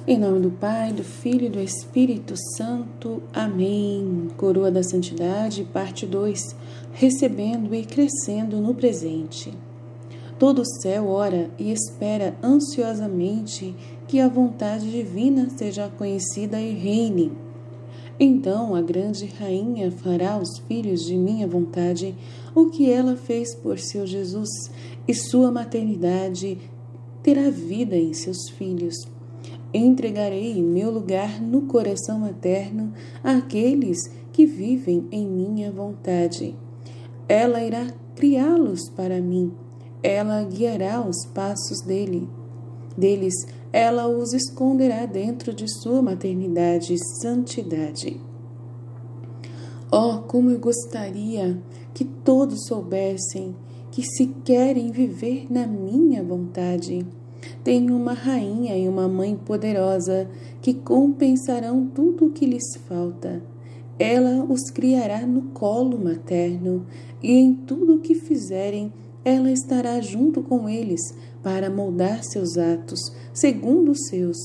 Em nome do Pai, do Filho e do Espírito Santo. Amém. Coroa da Santidade, parte 2. Recebendo e crescendo no presente. Todo o céu ora e espera ansiosamente que a vontade divina seja conhecida e reine. Então a grande rainha fará aos filhos de minha vontade o que ela fez por seu Jesus, e sua maternidade terá vida em seus filhos. Entregarei meu lugar no coração materno àqueles que vivem em minha vontade. Ela irá criá-los para mim. Ela guiará os passos deles. Ela os esconderá dentro de sua maternidade e santidade. Oh, como eu gostaria que todos soubessem que, se querem viver na minha vontade, tenho uma rainha e uma mãe poderosa que compensarão tudo o que lhes falta. Ela os criará no colo materno e em tudo o que fizerem, ela estará junto com eles para moldar seus atos segundo os seus,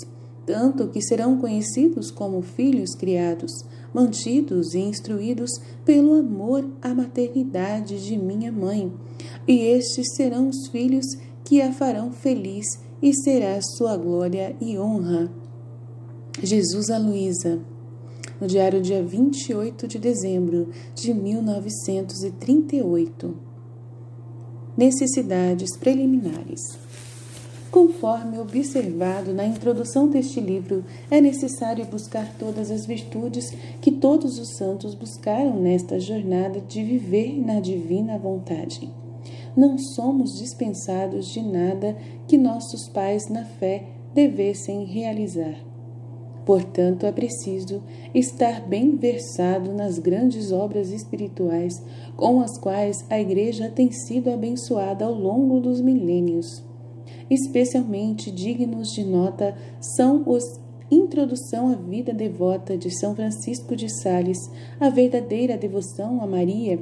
tanto que serão conhecidos como filhos criados, mantidos e instruídos pelo amor à maternidade de minha mãe. E estes serão os filhos que a farão feliz e será sua glória e honra. Jesus a Luísa, no diário dia 28 de dezembro de 1938. Necessidades preliminares. Conforme observado na introdução deste livro, é necessário buscar todas as virtudes que todos os santos buscaram nesta jornada de viver na divina vontade. Não somos dispensados de nada que nossos pais na fé devessem realizar. Portanto, é preciso estar bem versado nas grandes obras espirituais com as quais a Igreja tem sido abençoada ao longo dos milênios. Especialmente dignos de nota são os Introdução à Vida Devota de São Francisco de Sales, a verdadeira devoção a Maria,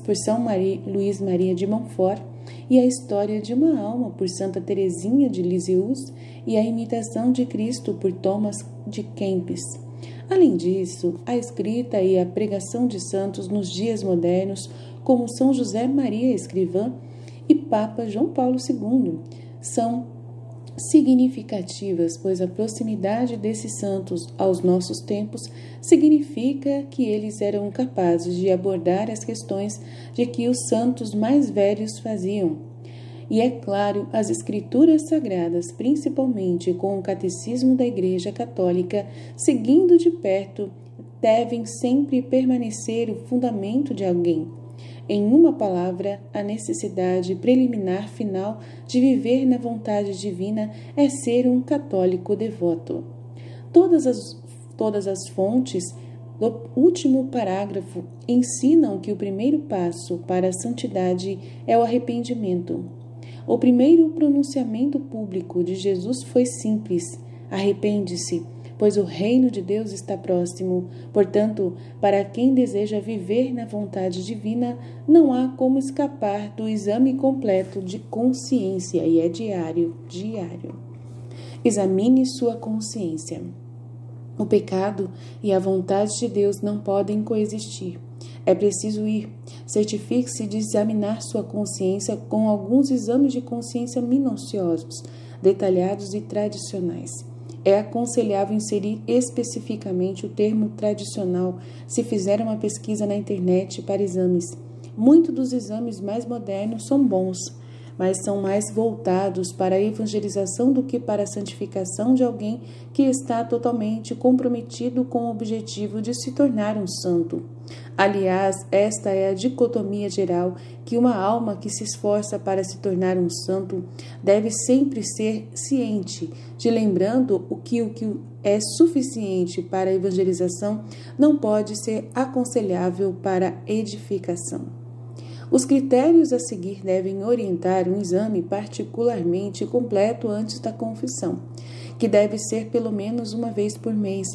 por São Luís Maria de Montfort, e a História de uma Alma, por Santa Teresinha de Lisieux, e a Imitação de Cristo, por Thomas de Kempis. Além disso, a escrita e a pregação de santos nos dias modernos, como São José Maria Escrivá e Papa João Paulo II, são significativas, pois a proximidade desses santos aos nossos tempos significa que eles eram capazes de abordar as questões de que os santos mais velhos faziam. E é claro, as Escrituras Sagradas, principalmente com o Catecismo da Igreja Católica, seguindo de perto, devem sempre permanecer o fundamento de alguém. Em uma palavra, a necessidade preliminar final de viver na vontade divina é ser um católico devoto. Todas as fontes do último parágrafo ensinam que o primeiro passo para a santidade é o arrependimento. O primeiro pronunciamento público de Jesus foi simples: arrepende-se, pois o reino de Deus está próximo. Portanto, para quem deseja viver na vontade divina, não há como escapar do exame completo de consciência, e é diário. Examine sua consciência. O pecado e a vontade de Deus não podem coexistir. É preciso certifique-se de examinar sua consciência com alguns exames de consciência minuciosos, detalhados e tradicionais. É aconselhável inserir especificamente o termo tradicional se fizer uma pesquisa na internet para exames. Muitos dos exames mais modernos são bons, mas são mais voltados para a evangelização do que para a santificação de alguém que está totalmente comprometido com o objetivo de se tornar um santo. Aliás, esta é a dicotomia geral, que uma alma que se esforça para se tornar um santo deve sempre ser ciente de, lembrando o que é suficiente para a evangelização não pode ser aconselhável para a edificação. Os critérios a seguir devem orientar um exame particularmente completo antes da confissão, que deve ser pelo menos uma vez por mês.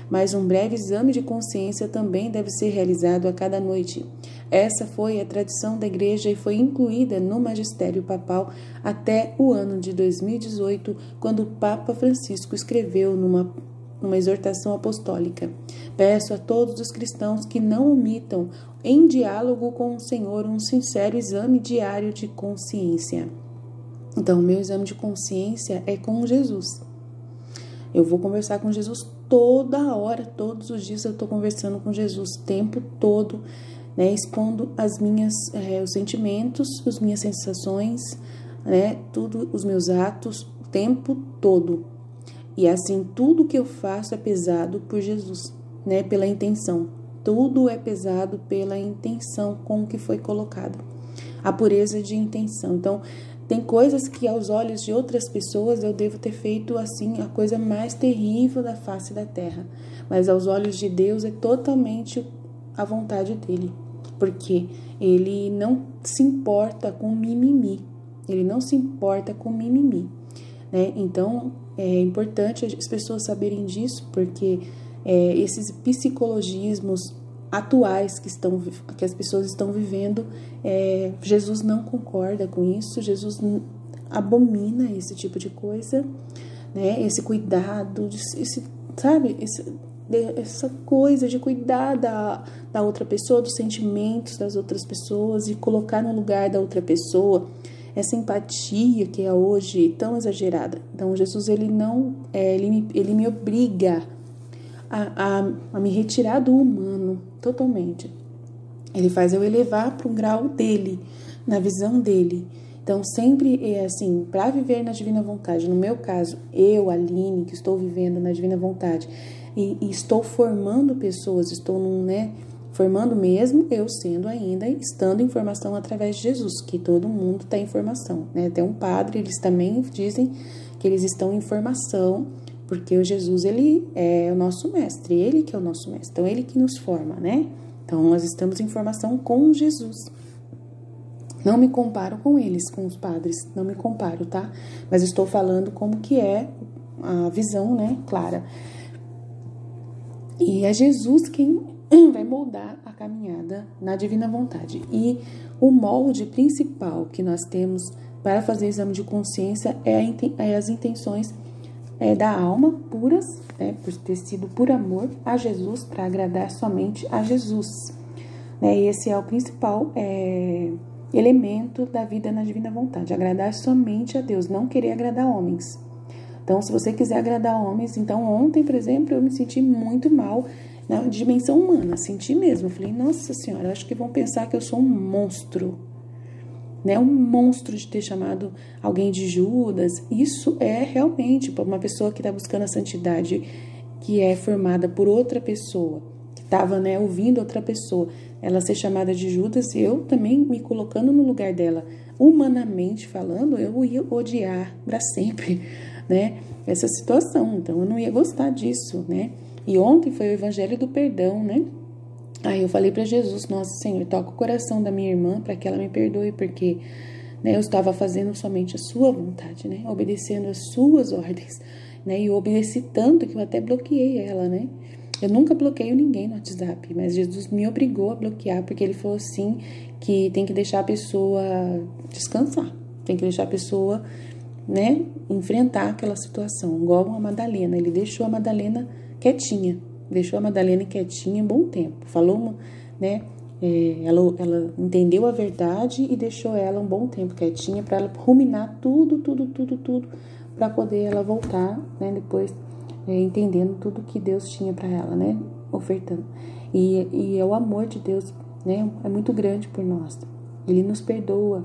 mas um breve exame de consciência também deve ser realizado a cada noite. Essa foi a tradição da Igreja e foi incluída no magistério papal até o ano de 2018, quando o Papa Francisco escreveu numa exortação apostólica: peço a todos os cristãos que não omitam, em diálogo com o Senhor, um sincero exame diário de consciência. Então, o meu exame de consciência é com Jesus. Eu vou conversar com Jesus toda hora, todos os dias eu estou conversando com Jesus, o tempo todo, né, expondo os sentimentos, as minhas sensações, né, tudo, os meus atos, o tempo todo. E assim, tudo que eu faço é pesado por Jesus, né, pela intenção. Tudo é pesado pela intenção com o que foi colocado. A pureza de intenção. Então, tem coisas que aos olhos de outras pessoas eu devo ter feito assim, a coisa mais terrível da face da terra. Mas aos olhos de Deus é totalmente a vontade dele. Porque ele não se importa com mimimi. Ele não se importa com mimimi, né? Então, é importante as pessoas saberem disso, porque esses psicologismos atuais que as pessoas estão vivendo, Jesus não concorda com isso, Jesus abomina esse tipo de coisa, né? Esse cuidado, essa coisa de cuidar da outra pessoa, dos sentimentos das outras pessoas e colocar no lugar da outra pessoa, essa empatia que é hoje tão exagerada. Então, Jesus, ele me obriga a me retirar do humano totalmente. Ele faz eu elevar para um grau dele, na visão dele. Então, sempre é assim, para viver na divina vontade. No meu caso, eu, Aline, que estou vivendo na divina vontade e estou formando pessoas, formando mesmo, eu estando em formação através de Jesus, que todo mundo está em formação, né? Até um padre, eles também dizem que eles estão em formação, porque o Jesus, ele é o nosso mestre, ele que é o nosso mestre, então ele que nos forma, né? Então nós estamos em formação com Jesus. Não me comparo com eles, com os padres, não me comparo, tá? Mas estou falando como que é a visão, né, clara. E é Jesus quem vai moldar a caminhada na divina vontade. E o molde principal que nós temos para fazer exame de consciência é as intenções da alma puras, né, por ter sido por amor a Jesus, para agradar somente a Jesus. Né, esse é o principal elemento da vida na divina vontade, agradar somente a Deus, não querer agradar homens. Então, se você quiser agradar homens, então ontem, por exemplo, eu me senti muito mal na dimensão humana, senti mesmo. Eu falei, nossa senhora, acho que vão pensar que eu sou um monstro, né? Um monstro de ter chamado alguém de Judas. Isso é realmente para uma pessoa que está buscando a santidade, que é formada por outra pessoa, que estava, né, ouvindo outra pessoa, ela ser chamada de Judas, e eu também me colocando no lugar dela, humanamente falando, eu ia odiar para sempre, né, essa situação. Então eu não ia gostar disso, né? E ontem foi o evangelho do perdão, né? Aí eu falei para Jesus, nossa Senhor, toca o coração da minha irmã para que ela me perdoe, porque, né, eu estava fazendo somente a sua vontade, né? Obedecendo as suas ordens, né? E eu obedeci tanto que eu até bloqueei ela, né? Eu nunca bloqueio ninguém no WhatsApp, mas Jesus me obrigou a bloquear, porque ele falou assim, que tem que deixar a pessoa descansar, tem que deixar a pessoa, né, enfrentar aquela situação, igual a Madalena. Ele deixou a Madalena quietinha, um bom tempo, falou, né, ela entendeu a verdade e deixou ela um bom tempo quietinha para ela ruminar tudo, para poder ela voltar, né, depois entendendo tudo que Deus tinha para ela, né, ofertando. E é o amor de Deus, né, é muito grande por nós. Ele nos perdoa.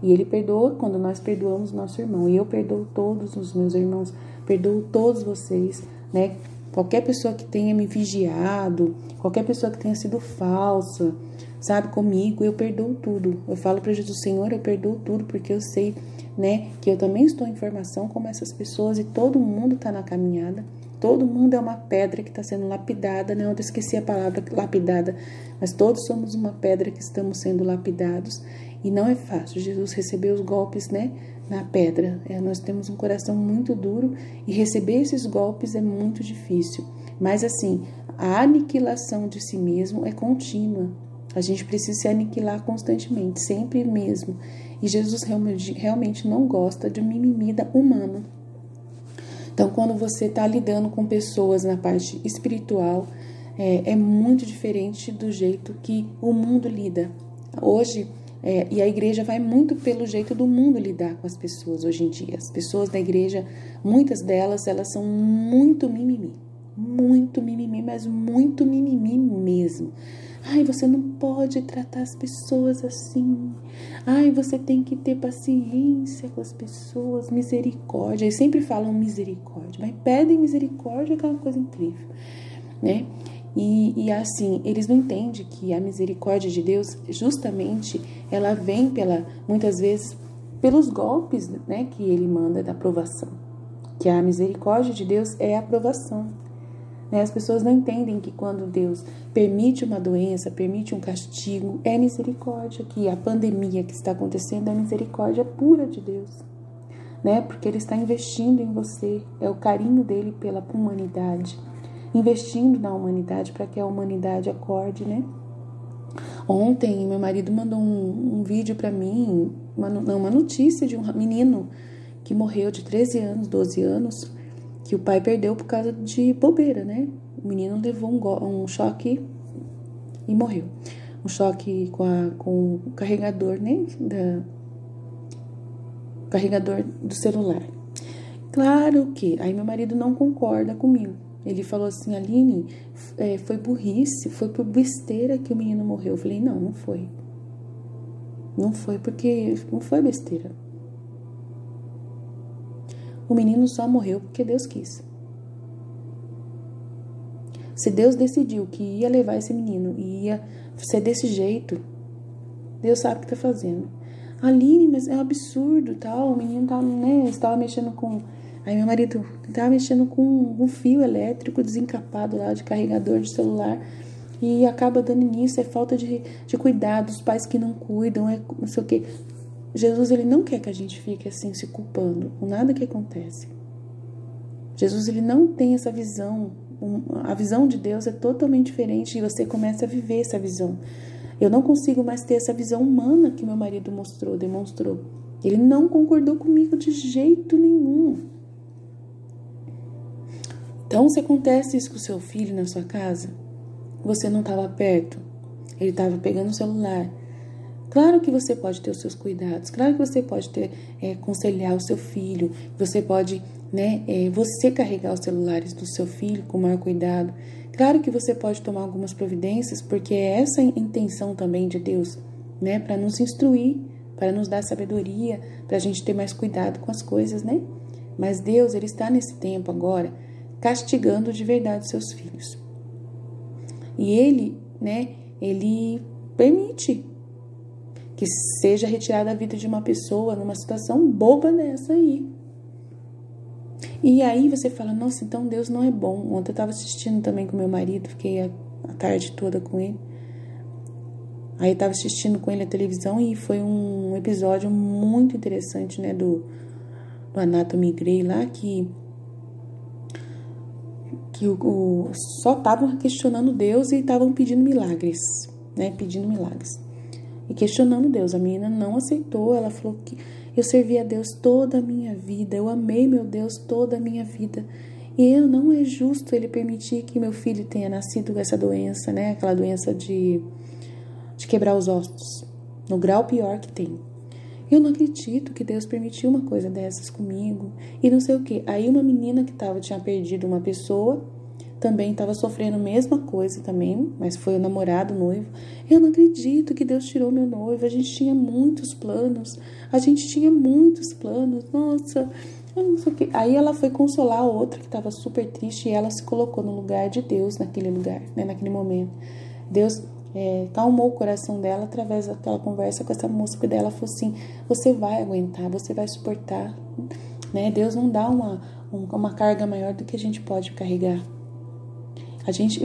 E ele perdoa quando nós perdoamos nosso irmão. E eu perdoo todos os meus irmãos, perdoo todos vocês, né? Qualquer pessoa que tenha me vigiado, qualquer pessoa que tenha sido falsa, sabe, comigo, eu perdoo tudo. Eu falo para Jesus, Senhor, eu perdoo tudo, porque eu sei, né, que eu também estou em formação como essas pessoas e todo mundo está na caminhada. Todo mundo é uma pedra que está sendo lapidada, né? Eu esqueci a palavra lapidada, mas todos somos uma pedra que estamos sendo lapidados. E não é fácil. Jesus recebeu os golpes, né, na pedra. Nós temos um coração muito duro e receber esses golpes é muito difícil. Mas assim, a aniquilação de si mesmo é contínua. A gente precisa se aniquilar constantemente, sempre mesmo. E Jesus realmente não gosta de mimimi humano. Então, quando você está lidando com pessoas na parte espiritual, é muito diferente do jeito que o mundo lida. Hoje, e a igreja vai muito pelo jeito do mundo lidar com as pessoas hoje em dia. As pessoas da igreja, muitas delas, elas são muito mimimi, mas muito mimimi mesmo. Ai, você não pode tratar as pessoas assim. Ai, você tem que ter paciência com as pessoas, misericórdia. Eles sempre falam misericórdia, mas pedem misericórdia, que é uma coisa incrível, né? E assim, eles não entendem que a misericórdia de Deus, justamente, ela vem muitas vezes pelos golpes, né, que ele manda da aprovação. Que a misericórdia de Deus é a aprovação. Né? As pessoas não entendem que quando Deus permite uma doença, permite um castigo, é misericórdia. Que a pandemia que está acontecendo é misericórdia pura de Deus. Né? Porque Ele está investindo em você, é o carinho dele pela humanidade. Investindo na humanidade para que a humanidade acorde, né? Ontem, meu marido mandou um vídeo para mim, uma notícia de um menino que morreu de 13 anos, 12 anos, que o pai perdeu por causa de bobeira, né? O menino levou um choque e morreu. Um choque com o carregador, né? Carregador do celular. Claro que, aí meu marido não concorda comigo. Ele falou assim, Aline, foi burrice, foi por besteira que o menino morreu. Eu falei, não foi. Não foi porque não foi besteira. O menino só morreu porque Deus quis. Se Deus decidiu que ia levar esse menino e ia ser desse jeito, Deus sabe o que tá fazendo. Aline, mas é um absurdo, tal. O menino estava mexendo com... Aí meu marido estava mexendo com um fio elétrico desencapado lá de carregador de celular e acaba dando nisso, é falta de cuidado, os pais que não cuidam, não sei o quê. Jesus, ele não quer que a gente fique assim se culpando com nada que acontece. Jesus, ele não tem essa visão, a visão de Deus é totalmente diferente e você começa a viver essa visão. Eu não consigo mais ter essa visão humana que meu marido demonstrou. Ele não concordou comigo de jeito nenhum. Então, se acontece isso com o seu filho na sua casa, você não estava perto, ele estava pegando o celular. Claro que você pode ter os seus cuidados, claro que você pode aconselhar o seu filho, você pode, você carregar os celulares do seu filho com o maior cuidado. Claro que você pode tomar algumas providências, porque é essa a intenção também de Deus, né? Para nos instruir, para nos dar sabedoria, para a gente ter mais cuidado com as coisas, né? Mas Deus, ele está nesse tempo agora, castigando de verdade seus filhos. E ele, ele permite que seja retirada a vida de uma pessoa numa situação boba dessa aí. E aí você fala, nossa, então Deus não é bom. Ontem eu estava assistindo também com meu marido, fiquei a tarde toda com ele. Aí eu estava assistindo com ele a televisão e foi um episódio muito interessante, né, do Anatomy Grey lá, que só estavam questionando Deus e estavam pedindo milagres, né? Pedindo milagres. E questionando Deus. A menina não aceitou, ela falou que eu servi a Deus toda a minha vida, eu amei meu Deus toda a minha vida. E não é justo ele permitir que meu filho tenha nascido com essa doença, né? Aquela doença de quebrar os ossos, no grau pior que tem. Eu não acredito que Deus permitiu uma coisa dessas comigo. E não sei o que. Aí uma menina que tinha perdido uma pessoa, também estava sofrendo a mesma coisa também, mas foi o namorado, o noivo. Eu não acredito que Deus tirou meu noivo. A gente tinha muitos planos. Nossa, eu não sei o que. Aí ela foi consolar a outra que estava super triste e ela se colocou no lugar de Deus naquele lugar, né, naquele momento. Deus calmou o coração dela através daquela conversa com essa moça, que dela falou assim, você vai aguentar, você vai suportar, né? Deus não dá uma carga maior do que a gente pode carregar.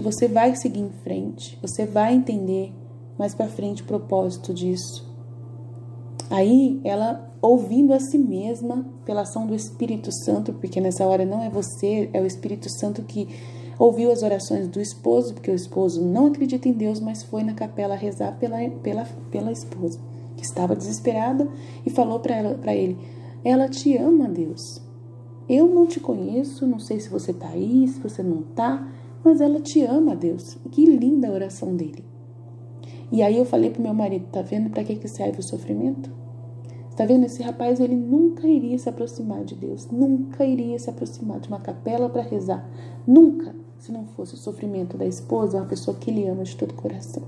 Você vai seguir em frente, você vai entender mais pra frente o propósito disso. Aí ela, ouvindo a si mesma pela ação do Espírito Santo, porque nessa hora não é você, é o Espírito Santo que ouviu as orações do esposo, porque o esposo não acredita em Deus, mas foi na capela rezar pela esposa, que estava desesperada, e falou para ele: ela te ama, Deus. Eu não te conheço, não sei se você está aí, se você não está, mas ela te ama, Deus. Que linda a oração dele. E aí eu falei pro meu marido: tá vendo para que serve o sofrimento? Tá vendo? Esse rapaz, ele nunca iria se aproximar de Deus, nunca iria se aproximar de uma capela para rezar, nunca, se não fosse o sofrimento da esposa, uma pessoa que ele ama de todo o coração.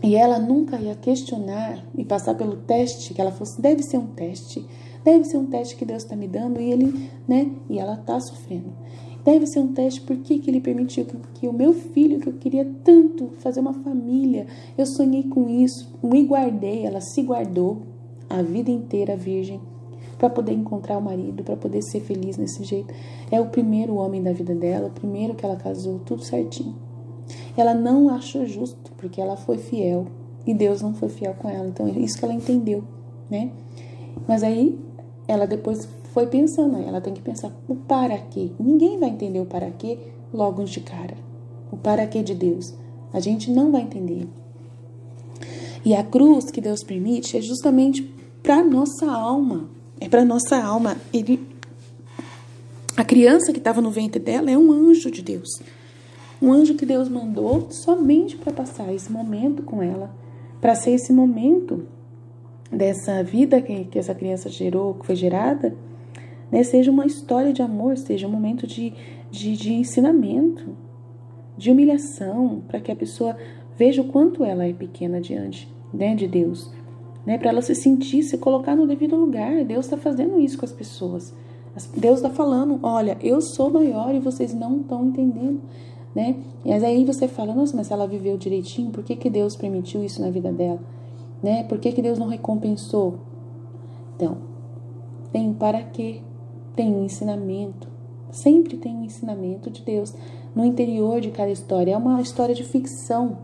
E ela nunca ia questionar e passar pelo teste, que ela fosse: deve ser um teste que Deus está me dando, e ele, né? E ela tá sofrendo. Deve ser um teste, por que ele permitiu que o meu filho, que eu queria tanto fazer uma família, eu sonhei com isso, me guardei, ela se guardou a vida inteira virgem, para poder encontrar o marido, para poder ser feliz nesse jeito. É o primeiro homem da vida dela, o primeiro que ela casou, tudo certinho. Ela não achou justo, porque ela foi fiel, e Deus não foi fiel com ela, então é isso que ela entendeu, né? Mas aí, ela depois foi pensando, ela tem que pensar o para quê. Ninguém vai entender o para quê logo de cara. O para quê de Deus. A gente não vai entender. E a cruz que Deus permite é justamente para nossa alma. É para nossa alma. A criança que estava no ventre dela é um anjo de Deus. Um anjo que Deus mandou somente para passar esse momento com ela. Para ser esse momento dessa vida que essa criança gerou, que foi gerada, né, seja uma história de amor, seja um momento de ensinamento, de humilhação, para que a pessoa veja o quanto ela é pequena diante, né, de Deus, né, para ela se sentir, se colocar no devido lugar. Deus está fazendo isso com as pessoas. Deus está falando: olha, eu sou maior e vocês não estão entendendo, né? E aí você fala: nossa, mas ela viveu direitinho, por que Deus permitiu isso na vida dela? Né? Por que Deus não recompensou? Então, tem um para quê, tem um ensinamento, sempre tem um ensinamento de Deus no interior de cada história. É uma história de ficção,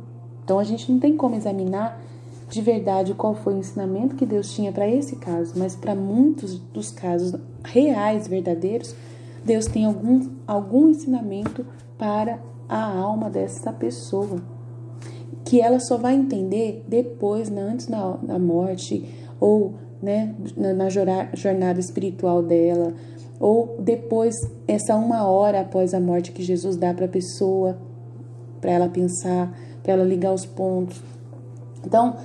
então a gente não tem como examinar de verdade qual foi o ensinamento que Deus tinha para esse caso, mas para muitos dos casos reais, verdadeiros, Deus tem algum ensinamento para a alma dessa pessoa, que ela só vai entender depois, antes da morte, ou, né, na jornada espiritual dela, ou depois, essa 1 hora após a morte que Jesus dá para a pessoa, para ela pensar, para ela ligar os pontos. Então,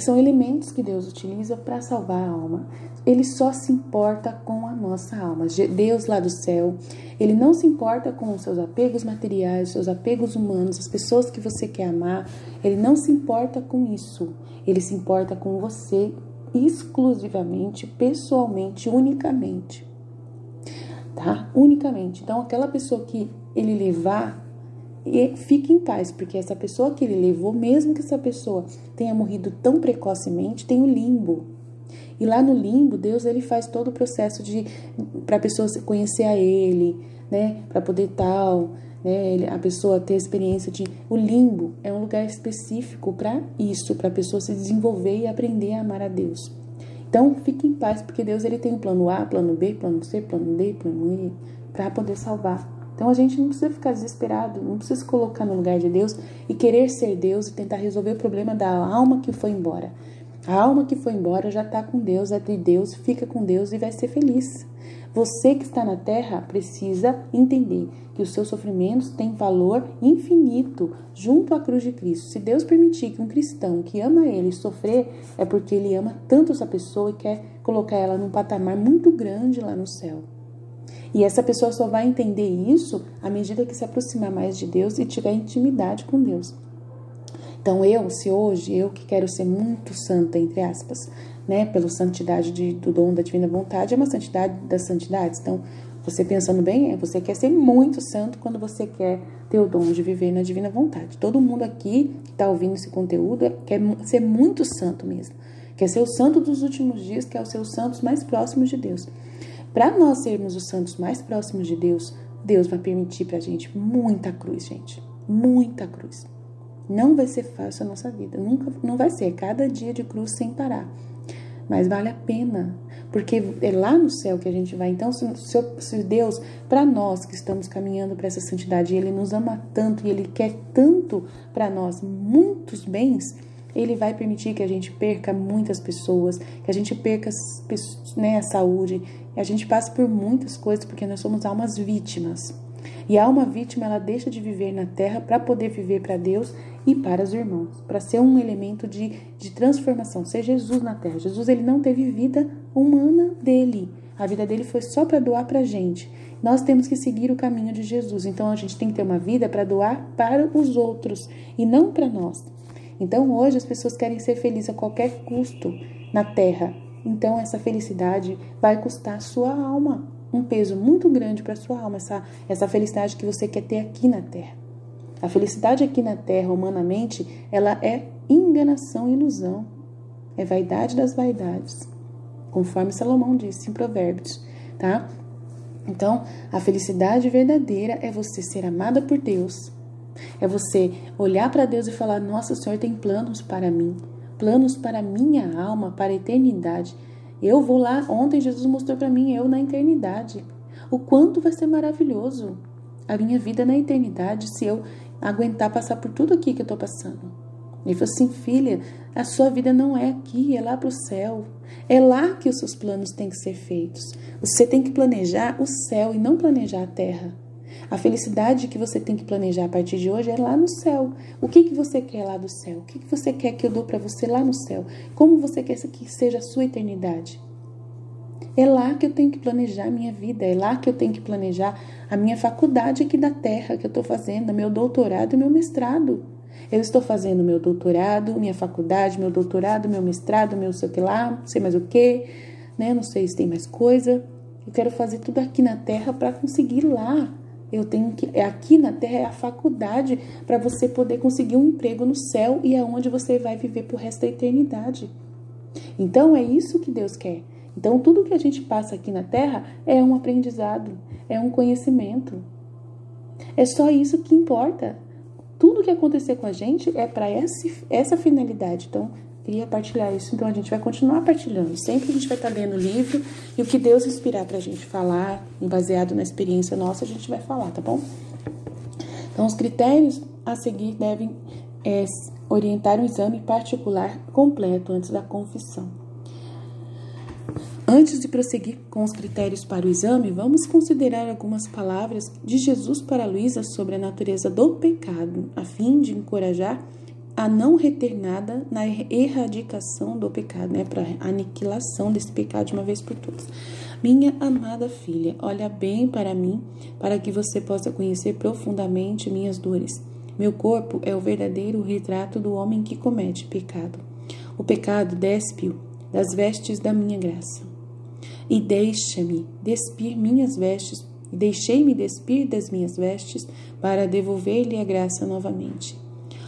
são elementos que Deus utiliza para salvar a alma. Ele só se importa com a nossa alma. Deus lá do céu, Ele não se importa com os seus apegos materiais, os seus apegos humanos, as pessoas que você quer amar. Ele não se importa com isso. Ele se importa com você exclusivamente, pessoalmente, unicamente. Tá? Unicamente. Então, aquela pessoa que Ele levar, fique em paz, porque essa pessoa que Ele levou, mesmo que essa pessoa tenha morrido tão precocemente, tem o limbo. E lá no limbo, Deus, Ele faz todo o processo para a pessoa conhecer a Ele, né? Para poder né? A pessoa ter a experiência o limbo é um lugar específico para isso, para a pessoa se desenvolver e aprender a amar a Deus. Então, fique em paz, porque Deus, Ele tem um plano A, plano B, plano C, plano D, plano E, para poder salvar. Então, a gente não precisa ficar desesperado, não precisa se colocar no lugar de Deus e querer ser Deus e tentar resolver o problema da alma que foi embora. A alma que foi embora já está com Deus, é de Deus, fica com Deus e vai ser feliz. Você que está na terra precisa entender que os seus sofrimentos têm valor infinito junto à cruz de Cristo. Se Deus permitir que um cristão que ama Ele sofrer, é porque Ele ama tanto essa pessoa e quer colocar ela num patamar muito grande lá no céu. E essa pessoa só vai entender isso à medida que se aproximar mais de Deus e tiver intimidade com Deus. Então se hoje eu que quero ser muito santa, entre aspas, né, pela santidade do dom da divina vontade, é uma santidade das santidades. Então, você pensando bem, você quer ser muito santo quando você quer ter o dom de viver na divina vontade. Todo mundo aqui que está ouvindo esse conteúdo quer ser muito santo mesmo. Quer ser o santo dos últimos dias, quer ser os santos mais próximos de Deus. Para nós sermos os santos mais próximos de Deus, Deus vai permitir pra gente muita cruz, gente. Muita cruz. Não vai ser fácil a nossa vida. Não vai ser. Cada dia de cruz sem parar. mas vale a pena, porque é lá no céu que a gente vai. Então, se Deus, para nós que estamos caminhando para essa santidade, Ele nos ama tanto e Ele quer tanto para nós muitos bens, Ele vai permitir que a gente perca muitas pessoas, que a gente perca a saúde, a gente passe por muitas coisas, porque nós somos almas vítimas. E a alma vítima, ela deixa de viver na terra para poder viver para Deus e para os irmãos, para ser um elemento de transformação, ser Jesus na terra. Jesus, ele não teve vida humana dele, a vida dele foi só para doar para a gente. Nós temos que seguir o caminho de Jesus, então a gente tem que ter uma vida para doar para os outros e não para nós. Então hoje as pessoas querem ser felizes a qualquer custo na terra, então essa felicidade vai custar a sua alma, um peso muito grande para a sua alma, essa felicidade que você quer ter aqui na terra. A felicidade aqui na terra, humanamente, ela é enganação e ilusão. É vaidade das vaidades, conforme Salomão disse em Provérbios, tá? Então, a felicidade verdadeira é você ser amada por Deus. É você olhar para Deus e falar, nossa, o Senhor tem planos para mim. Planos para a minha alma, para a eternidade. Eu vou lá, ontem Jesus mostrou para mim, eu na eternidade. O quanto vai ser maravilhoso a minha vida na eternidade se eu aguentar passar por tudo aqui que eu estou passando. Ele falou assim, filha, a sua vida não é aqui, é lá para o céu. É lá que os seus planos têm que ser feitos. Você tem que planejar o céu e não planejar a terra. A felicidade que você tem que planejar a partir de hoje é lá no céu. O que você quer lá do céu? O que você quer que eu dou para você lá no céu? Como você quer que seja a sua eternidade? É lá que eu tenho que planejar a minha vida, é lá que eu tenho que planejar a minha faculdade aqui da terra que eu estou fazendo, meu doutorado e meu mestrado. Eu estou fazendo meu doutorado, minha faculdade, meu doutorado, meu mestrado, meu sei o que lá, não sei mais o que, né? Não sei se tem mais coisa. Eu quero fazer tudo aqui na terra para conseguir lá. Eu tenho que, aqui na terra é a faculdade para você poder conseguir um emprego no céu e é onde você vai viver pro resto da eternidade. Então é isso que Deus quer. Então tudo que a gente passa aqui na terra é um aprendizado, é um conhecimento. É só isso que importa. Tudo que acontecer com a gente é para essa finalidade. Então, queria partilhar isso. Então, a gente vai continuar partilhando. Sempre a gente vai estar lendo o livro e o que Deus inspirar para a gente falar, baseado na experiência nossa, a gente vai falar, tá bom? Então, os critérios a seguir devem orientar um exame particular completo antes da confissão. Antes de prosseguir com os critérios para o exame, vamos considerar algumas palavras de Jesus para Luísa sobre a natureza do pecado, a fim de encorajar a não reter nada na erradicação do pecado, né, para a aniquilação desse pecado de uma vez por todas. Minha amada filha, olha bem para mim, para que você possa conhecer profundamente minhas dores. Meu corpo é o verdadeiro retrato do homem que comete pecado. O pecado despe-o das vestes da minha graça. E deixei-me despir das minhas vestes para devolver-lhe a graça novamente.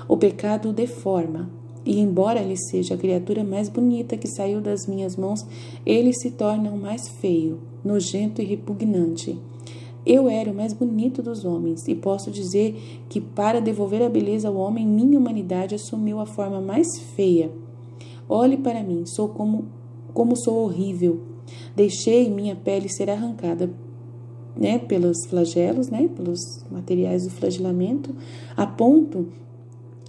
O pecado o deforma, e embora ele seja a criatura mais bonita que saiu das minhas mãos, ele se torna o mais feio, nojento e repugnante. Eu era o mais bonito dos homens, e posso dizer que para devolver a beleza ao homem, minha humanidade assumiu a forma mais feia. Olhe para mim, sou como sou horrível. Deixei minha pele ser arrancada, né, pelos flagelos, né, pelos materiais do flagelamento, a ponto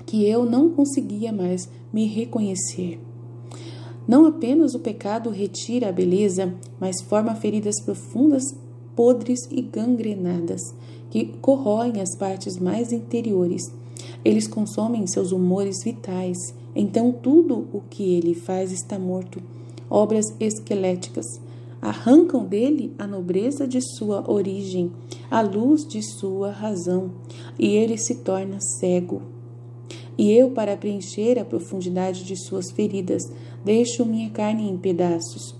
que eu não conseguia mais me reconhecer. Não apenas o pecado retira a beleza, mas forma feridas profundas, podres e gangrenadas, que corroem as partes mais interiores. Eles consomem seus humores vitais, então tudo o que ele faz está morto. Obras esqueléticas arrancam dele a nobreza de sua origem, a luz de sua razão, e ele se torna cego. E eu, para preencher a profundidade de suas feridas, deixo minha carne em pedaços.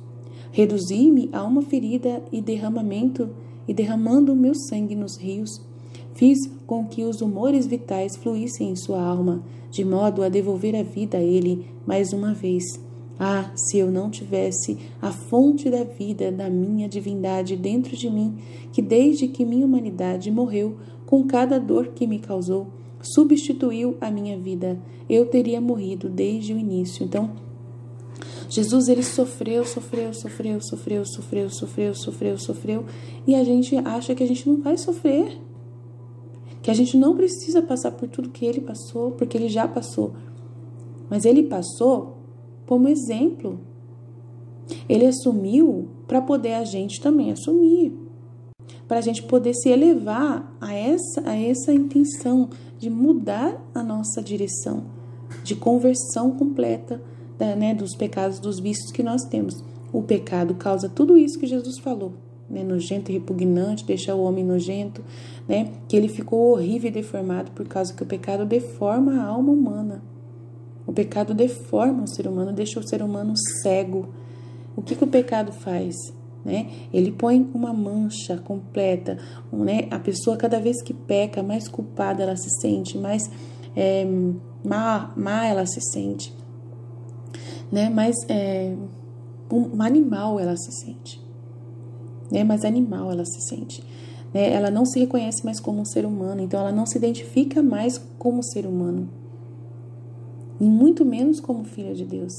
Reduzi-me a uma ferida e derramando meu sangue nos rios, fiz com que os humores vitais fluíssem em sua alma, de modo a devolver a vida a ele mais uma vez. Ah, se eu não tivesse a fonte da vida da minha divindade dentro de mim, que desde que minha humanidade morreu, com cada dor que me causou, substituiu a minha vida, eu teria morrido desde o início. Então, Jesus, ele sofreu, e a gente acha que a gente não vai sofrer, que a gente não precisa passar por tudo que ele passou, porque ele já passou. Mas ele passou como exemplo. Ele assumiu para poder a gente também assumir, para a gente poder se elevar a essa intenção de mudar a nossa direção, de conversão completa, dos pecados, dos vícios que nós temos. O pecado causa tudo isso que Jesus falou, nojento e repugnante, deixa o homem nojento, que ele ficou horrível e deformado por causa que o pecado deforma a alma humana. O pecado deforma o ser humano, deixa o ser humano cego. O que o pecado faz? Ele põe uma mancha completa, a pessoa cada vez que peca, mais culpada ela se sente, mais má ela se sente, mais um animal ela se sente, mais animal ela se sente, ela não se reconhece mais como um ser humano, então ela não se identifica mais como ser humano, e muito menos como filha de Deus.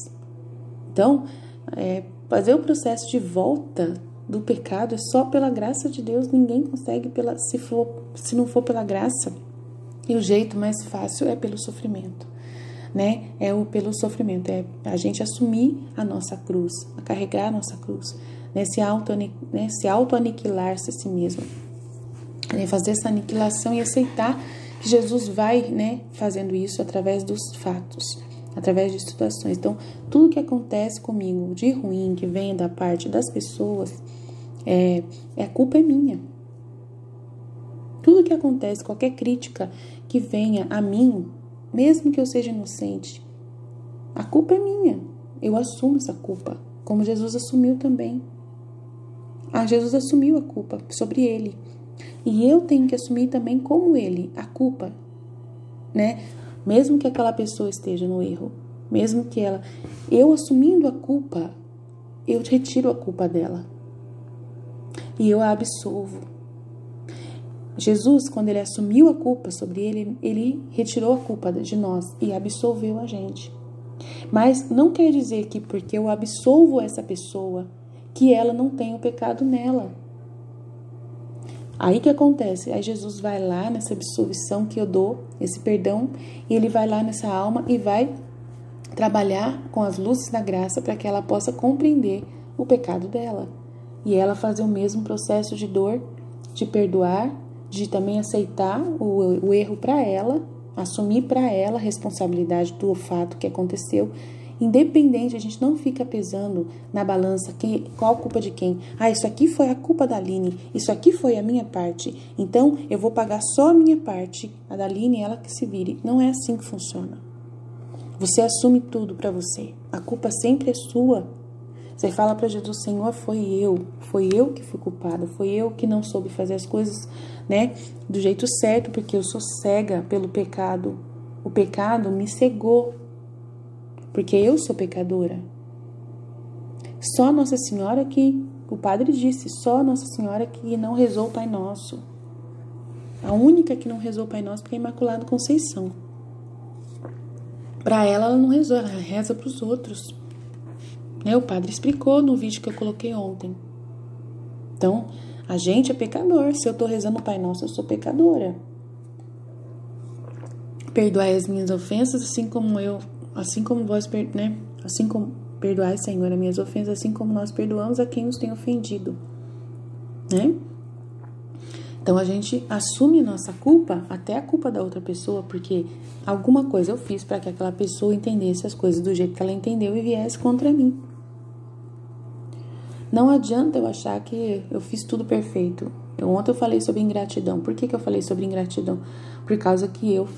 Então, fazer o processo de volta do pecado é só pela graça de Deus. Ninguém consegue se não for pela graça. E o jeito mais fácil é pelo sofrimento, pelo sofrimento, é a gente assumir a nossa cruz, a carregar a nossa cruz, se auto-aniquilar-se a si mesmo, fazer essa aniquilação e aceitar que Jesus vai, fazendo isso através dos fatos, através de situações. Então, tudo que acontece comigo de ruim, que venha da parte das pessoas, a culpa é minha. Tudo que acontece, qualquer crítica que venha a mim, mesmo que eu seja inocente, a culpa é minha. Eu assumo essa culpa, como Jesus assumiu também. Jesus assumiu a culpa sobre ele. E eu tenho que assumir também como ele, a culpa, Mesmo que aquela pessoa esteja no erro, mesmo que eu assumindo a culpa, eu retiro a culpa dela. E eu a absolvo. Jesus, quando ele assumiu a culpa sobre ele, ele retirou a culpa de nós e absolveu a gente. Mas não quer dizer que porque eu absolvo essa pessoa, que ela não tem o pecado nela. Aí que acontece? Aí Jesus vai lá nessa absolvição que eu dou, esse perdão, e ele vai lá nessa alma e vai trabalhar com as luzes da graça para que ela possa compreender o pecado dela. E ela fazer o mesmo processo de dor, de perdoar, de também aceitar o erro para ela, assumir para ela a responsabilidade do fato que aconteceu. Independente, a gente não fica pesando na balança qual a culpa de quem. Isso aqui foi a culpa da Aline, isso aqui foi a minha parte, então eu vou pagar só a minha parte, a da Aline, ela que se vire. Não é assim que funciona. Você assume tudo para você, a culpa sempre é sua. Você fala para Jesus: Senhor, foi eu que fui culpada, foi eu que não soube fazer as coisas, do jeito certo, porque eu sou cega pelo pecado. O pecado me cegou, porque eu sou pecadora. Só Nossa Senhora que, o padre disse, só Nossa Senhora que não rezou o Pai Nosso. A única que não rezou o Pai Nosso foi a Imaculada Conceição. Para ela não rezou, ela reza para os outros. O padre explicou no vídeo que eu coloquei ontem. Então, a gente é pecador. Se eu estou rezando o Pai Nosso, eu sou pecadora. Perdoai as minhas ofensas, assim como vós, assim como perdoai, Senhor, as minhas ofensas, assim como nós perdoamos a quem nos tem ofendido, Então a gente assume a nossa culpa, até a culpa da outra pessoa, porque alguma coisa eu fiz para que aquela pessoa entendesse as coisas do jeito que ela entendeu e viesse contra mim. Não adianta eu achar que eu fiz tudo perfeito. Ontem eu falei sobre ingratidão. Por que eu falei sobre ingratidão? Por causa que eu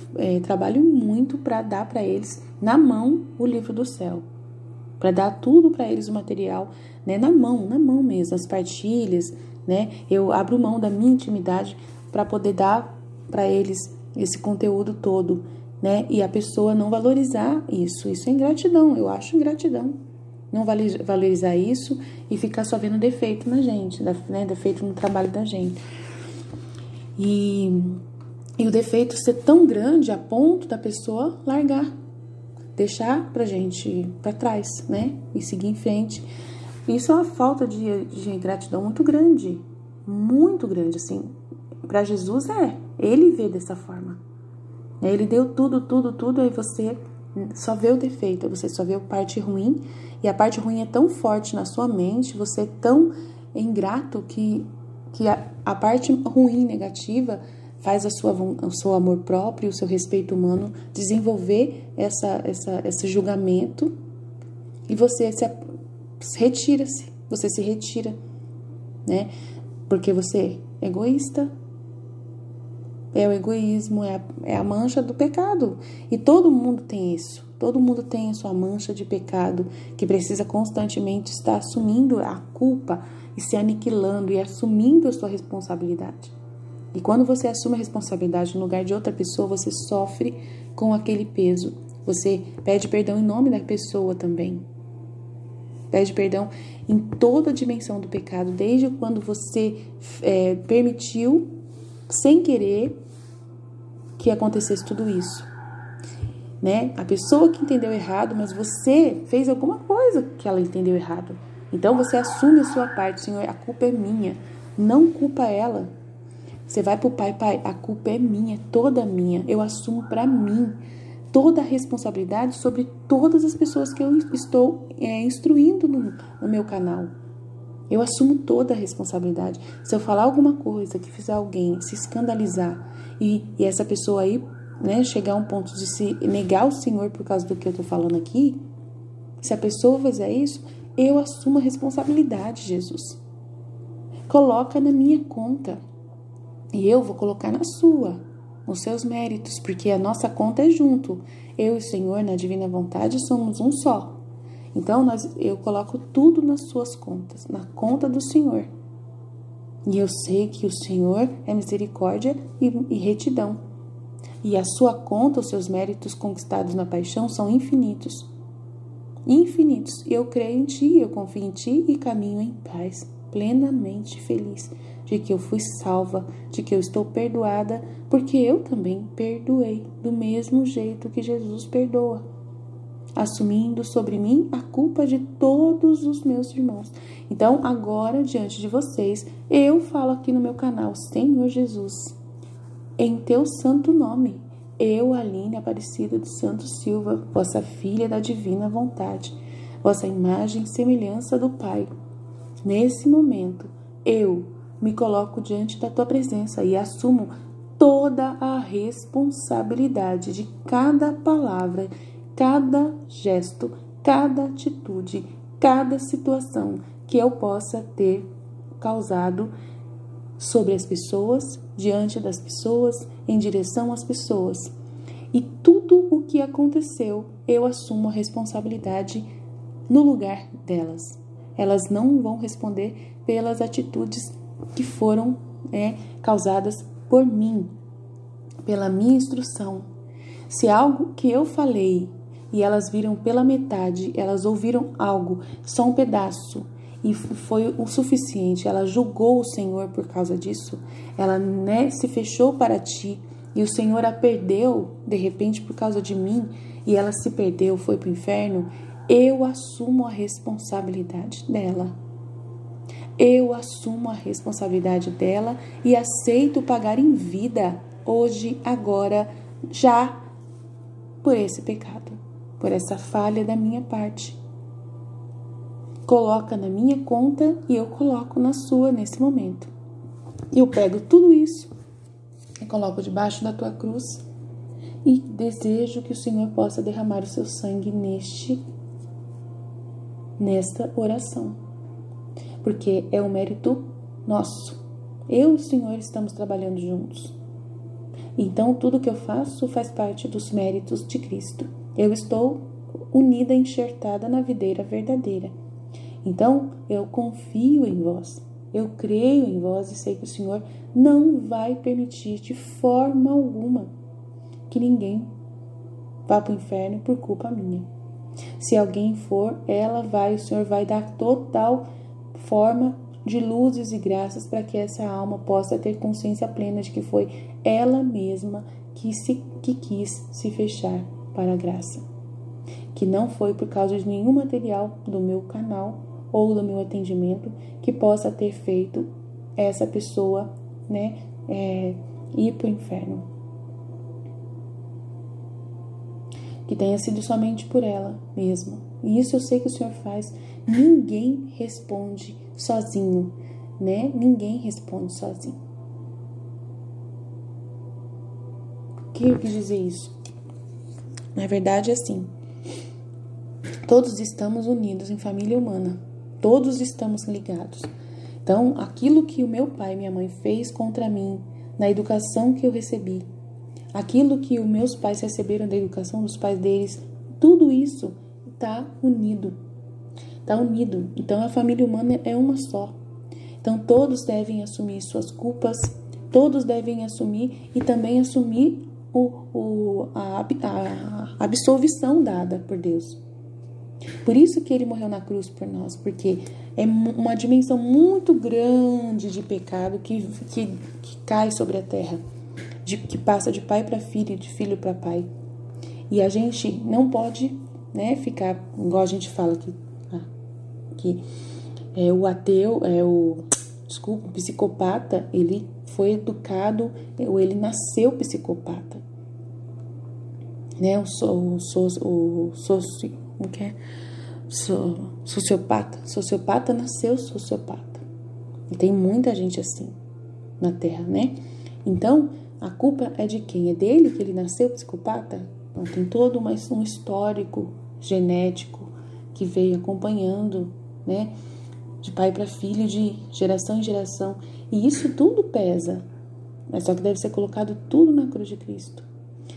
trabalho muito para dar para eles na mão o livro do céu, para dar tudo para eles o material, na mão mesmo, as partilhas, eu abro mão da minha intimidade para poder dar para eles esse conteúdo todo, e a pessoa não valorizar isso é ingratidão. Eu acho ingratidão não valorizar isso e ficar só vendo defeito na gente, defeito no trabalho da gente. E o defeito ser tão grande a ponto da pessoa largar, deixar pra gente pra trás, né? E seguir em frente. Isso é uma falta de gratidão muito grande, assim. Pra Jesus ele vê dessa forma. Ele deu tudo, aí você só vê o defeito, você só vê a parte ruim, e a parte ruim é tão forte na sua mente, você é tão ingrato que a parte ruim, negativa, faz o seu amor próprio, o seu respeito humano desenvolver esse julgamento, e você se retira, né? Porque você é egoísta. É o egoísmo, é a mancha do pecado. E todo mundo tem isso. Todo mundo tem a sua mancha de pecado, que precisa constantemente estar assumindo a culpa e se aniquilando e assumindo a sua responsabilidade. E quando você assume a responsabilidade no lugar de outra pessoa, você sofre com aquele peso. Você pede perdão em nome da pessoa também. Pede perdão em toda a dimensão do pecado, desde quando você permitiu, sem querer, que acontecesse tudo isso, né? A pessoa que entendeu errado, mas você fez alguma coisa que ela entendeu errado. Então você assume a sua parte. Senhor, a culpa é minha, não culpa ela. Você vai pro pai, a culpa é minha, toda minha. Eu assumo para mim toda a responsabilidade sobre todas as pessoas que eu estou instruindo no meu canal. Eu assumo toda a responsabilidade. Se eu falar alguma coisa que fizer alguém se escandalizar e essa pessoa aí, né, chegar a um ponto de se negar o Senhor por causa do que eu tô falando aqui, se a pessoa fizer isso, eu assumo a responsabilidade, Jesus. Coloca na minha conta e eu vou colocar na sua, nos seus méritos, porque a nossa conta é junto. Eu e o Senhor, na divina vontade, somos um só. Então, eu coloco tudo nas suas contas, na conta do Senhor. E eu sei que o Senhor é misericórdia e retidão. E a sua conta, os seus méritos conquistados na paixão são infinitos. Infinitos. Eu creio em Ti, eu confio em Ti e caminho em paz, plenamente feliz de que eu fui salva, de que eu estou perdoada, porque eu também perdoei do mesmo jeito que Jesus perdoa, assumindo sobre mim a culpa de todos os meus irmãos. Então, agora, diante de vocês, eu falo aqui no meu canal, Senhor Jesus, em Teu santo nome, eu, Aline Aparecida dos Santos Silva, vossa filha da divina vontade, vossa imagem e semelhança do Pai, nesse momento, eu me coloco diante da Tua presença e assumo toda a responsabilidade de cada palavra, cada gesto, cada atitude, cada situação que eu possa ter causado sobre as pessoas, diante das pessoas, em direção às pessoas. E tudo o que aconteceu, eu assumo a responsabilidade no lugar delas. Elas não vão responder pelas atitudes que foram causadas por mim, pela minha instrução. Se algo que eu falei e elas viram pela metade, elas ouviram algo, só um pedaço, e foi o suficiente, ela julgou o Senhor por causa disso, ela se fechou para Ti, e o Senhor a perdeu, de repente, por causa de mim, e ela se perdeu, foi para o inferno, eu assumo a responsabilidade dela. Eu assumo a responsabilidade dela e aceito pagar em vida, hoje, agora, já, por esse pecado, por essa falha da minha parte. Coloca na minha conta e eu coloco na sua nesse momento. Eu pego tudo isso e coloco debaixo da Tua cruz e desejo que o Senhor possa derramar o Seu sangue nesta oração. Porque é um mérito nosso. Eu e o Senhor estamos trabalhando juntos. Então, tudo que eu faço faz parte dos méritos de Cristo. Eu estou unida, enxertada na videira verdadeira. Então, eu confio em vós. Eu creio em vós e sei que o Senhor não vai permitir de forma alguma que ninguém vá para o inferno por culpa minha. Se alguém for, o Senhor vai dar total forma de luzes e graças para que essa alma possa ter consciência plena de que foi ela mesma que quis se fechar para a graça. que não foi por causa de nenhum material do meu canal ou do meu atendimento que possa ter feito essa pessoa, né, ir para o inferno. Que tenha sido somente por ela mesma. E isso eu sei que o Senhor faz. Ninguém responde sozinho, né? Ninguém responde sozinho. O que eu quis dizer isso? Na verdade, é assim. Todos estamos unidos em família humana. Todos estamos ligados. Então, aquilo que o meu pai e minha mãe fez contra mim, na educação que eu recebi, aquilo que os meus pais receberam da educação dos pais deles, tudo isso está unido. Está unido. Então, a família humana é uma só. Então, todos devem assumir suas culpas, todos devem assumir e também assumir a absolvição dada por Deus. Por isso que ele morreu na cruz por nós, porque é uma dimensão muito grande de pecado que cai sobre a terra, que passa de pai para filho, de filho para pai. E a gente não pode, né, ficar, igual a gente fala que o ateu, o psicopata, ele foi educado, ou ele nasceu psicopata. Né, sociopata nasceu sociopata. E tem muita gente assim na Terra, né? Então, a culpa é de quem? É dele que ele nasceu psicopata? Então, tem todo um histórico genético que veio acompanhando, né? De pai para filho, de geração em geração. E isso tudo pesa. Mas só que deve ser colocado tudo na cruz de Cristo.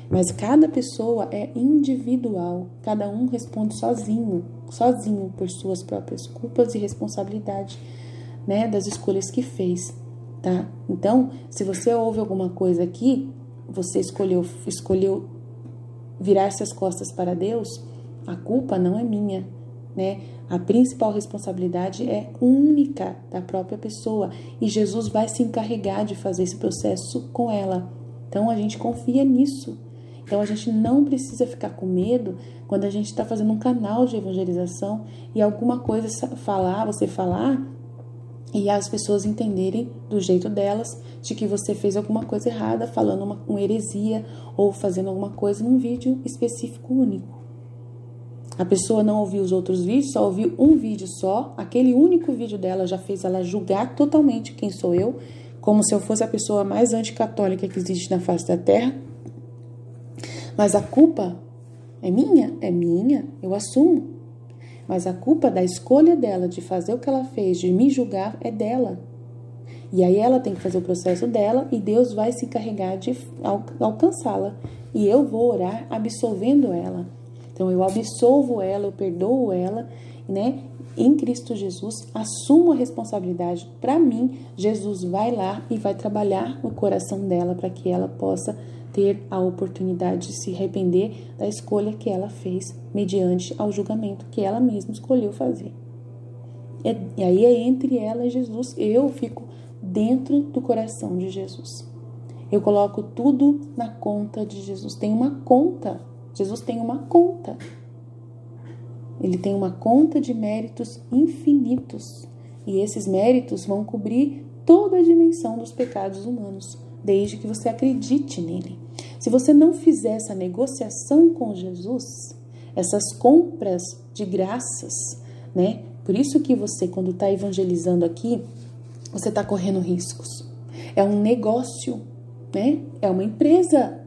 Mas cada pessoa é individual. Cada um responde sozinho por suas próprias culpas e responsabilidade, né, das escolhas que fez, tá? Então, se você ouve alguma coisa aqui, você escolheu virar-se as costas para Deus, a culpa não é minha, né? A principal responsabilidade é única da própria pessoa e Jesus vai se encarregar de fazer esse processo com ela. Então, a gente confia nisso. Então, a gente não precisa ficar com medo quando a gente está fazendo um canal de evangelização e alguma coisa você falar e as pessoas entenderem do jeito delas de que você fez alguma coisa errada, falando uma heresia ou fazendo alguma coisa num vídeo específico único. A pessoa não ouviu os outros vídeos, só ouviu um vídeo só, aquele único vídeo dela já fez ela julgar totalmente quem sou eu, como se eu fosse a pessoa mais anticatólica que existe na face da Terra. Mas a culpa é minha, eu assumo. Mas a culpa da escolha dela de fazer o que ela fez, de me julgar, é dela. E aí ela tem que fazer o processo dela e Deus vai se encarregar de alcançá-la. E eu vou orar absolvendo ela. Então eu absolvo ela, eu perdoo ela, né? Em Cristo Jesus, assumo a responsabilidade. Para mim, Jesus vai lá e vai trabalhar no coração dela para que ela possa ter a oportunidade de se arrepender da escolha que ela fez mediante ao julgamento que ela mesma escolheu fazer. E aí é entre ela e Jesus. Eu fico dentro do coração de Jesus. Eu coloco tudo na conta de Jesus. Tem uma conta. Jesus tem uma conta. Ele tem uma conta de méritos infinitos. E esses méritos vão cobrir toda a dimensão dos pecados humanos, desde que você acredite nele. Se você não fizer essa negociação com Jesus, essas compras de graças, né? Por isso que você, quando está evangelizando aqui, você está correndo riscos. É um negócio, né? É uma empresa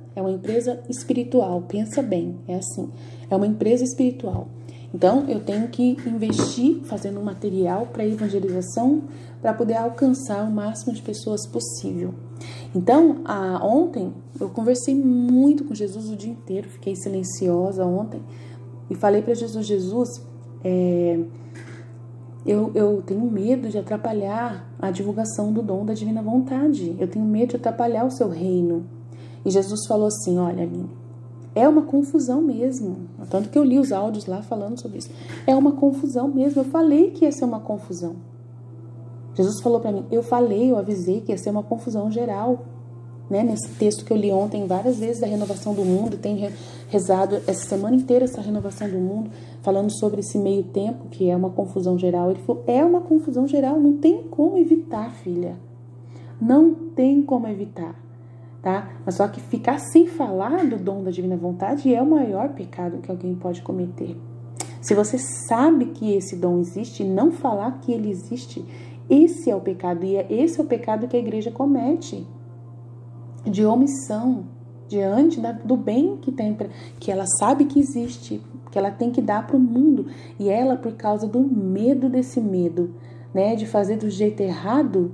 espiritual. Pensa bem, é assim. É uma empresa espiritual. Então, eu tenho que investir fazendo um material para evangelização para poder alcançar o máximo de pessoas possível. Então, ontem, eu conversei muito com Jesus o dia inteiro, fiquei silenciosa ontem e falei para Jesus, eu tenho medo de atrapalhar a divulgação do dom da divina vontade, eu tenho medo de atrapalhar o seu reino. E Jesus falou assim, olha, Aline, é uma confusão mesmo, tanto que eu li os áudios lá falando sobre isso, é uma confusão mesmo, eu falei que ia ser uma confusão. Jesus falou para mim, eu avisei que ia ser uma confusão geral. né? Nesse texto que eu li ontem várias vezes, da renovação do mundo, tem rezado essa semana inteira essa renovação do mundo, falando sobre esse meio tempo, que é uma confusão geral. Ele falou, é uma confusão geral, não tem como evitar, filha. Não tem como evitar, tá? Mas só que ficar sem falar do dom da divina vontade é o maior pecado que alguém pode cometer. Se você sabe que esse dom existe e não falar que ele existe, esse é o pecado. E esse é o pecado que a igreja comete, de omissão, diante do bem que ela sabe que existe, que ela tem que dar para o mundo. E ela, por causa do medo desse medo, né, de fazer do jeito errado,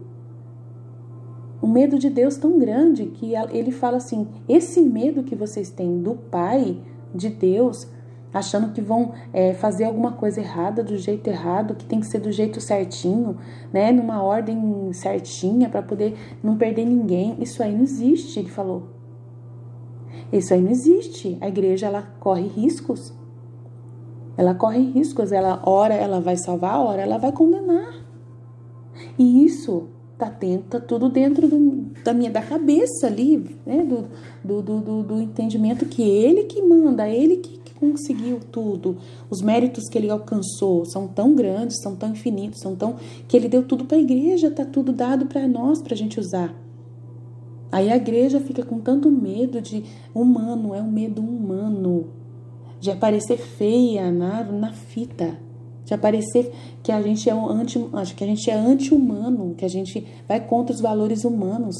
um medo de Deus tão grande que ele fala assim, esse medo que vocês têm do Pai, de Deus, achando que vão fazer alguma coisa errada, do jeito errado, que tem que ser do jeito certinho, né, numa ordem certinha para poder não perder ninguém, isso aí não existe, ele falou. Isso aí não existe. A igreja, ela corre riscos. Ela corre riscos, ora ela vai salvar, ora ela vai condenar. E isso tá tudo dentro da cabeça ali, né, do entendimento que ele que manda, ele que conseguiu tudo. Os méritos que ele alcançou são tão grandes, são tão infinitos, que ele deu tudo para a igreja, tá tudo dado para nós, pra gente usar. Aí a igreja fica com tanto medo de humano, é um medo humano, de aparecer feia na fita, de aparecer que a gente é anti-humano, que a gente vai contra os valores humanos.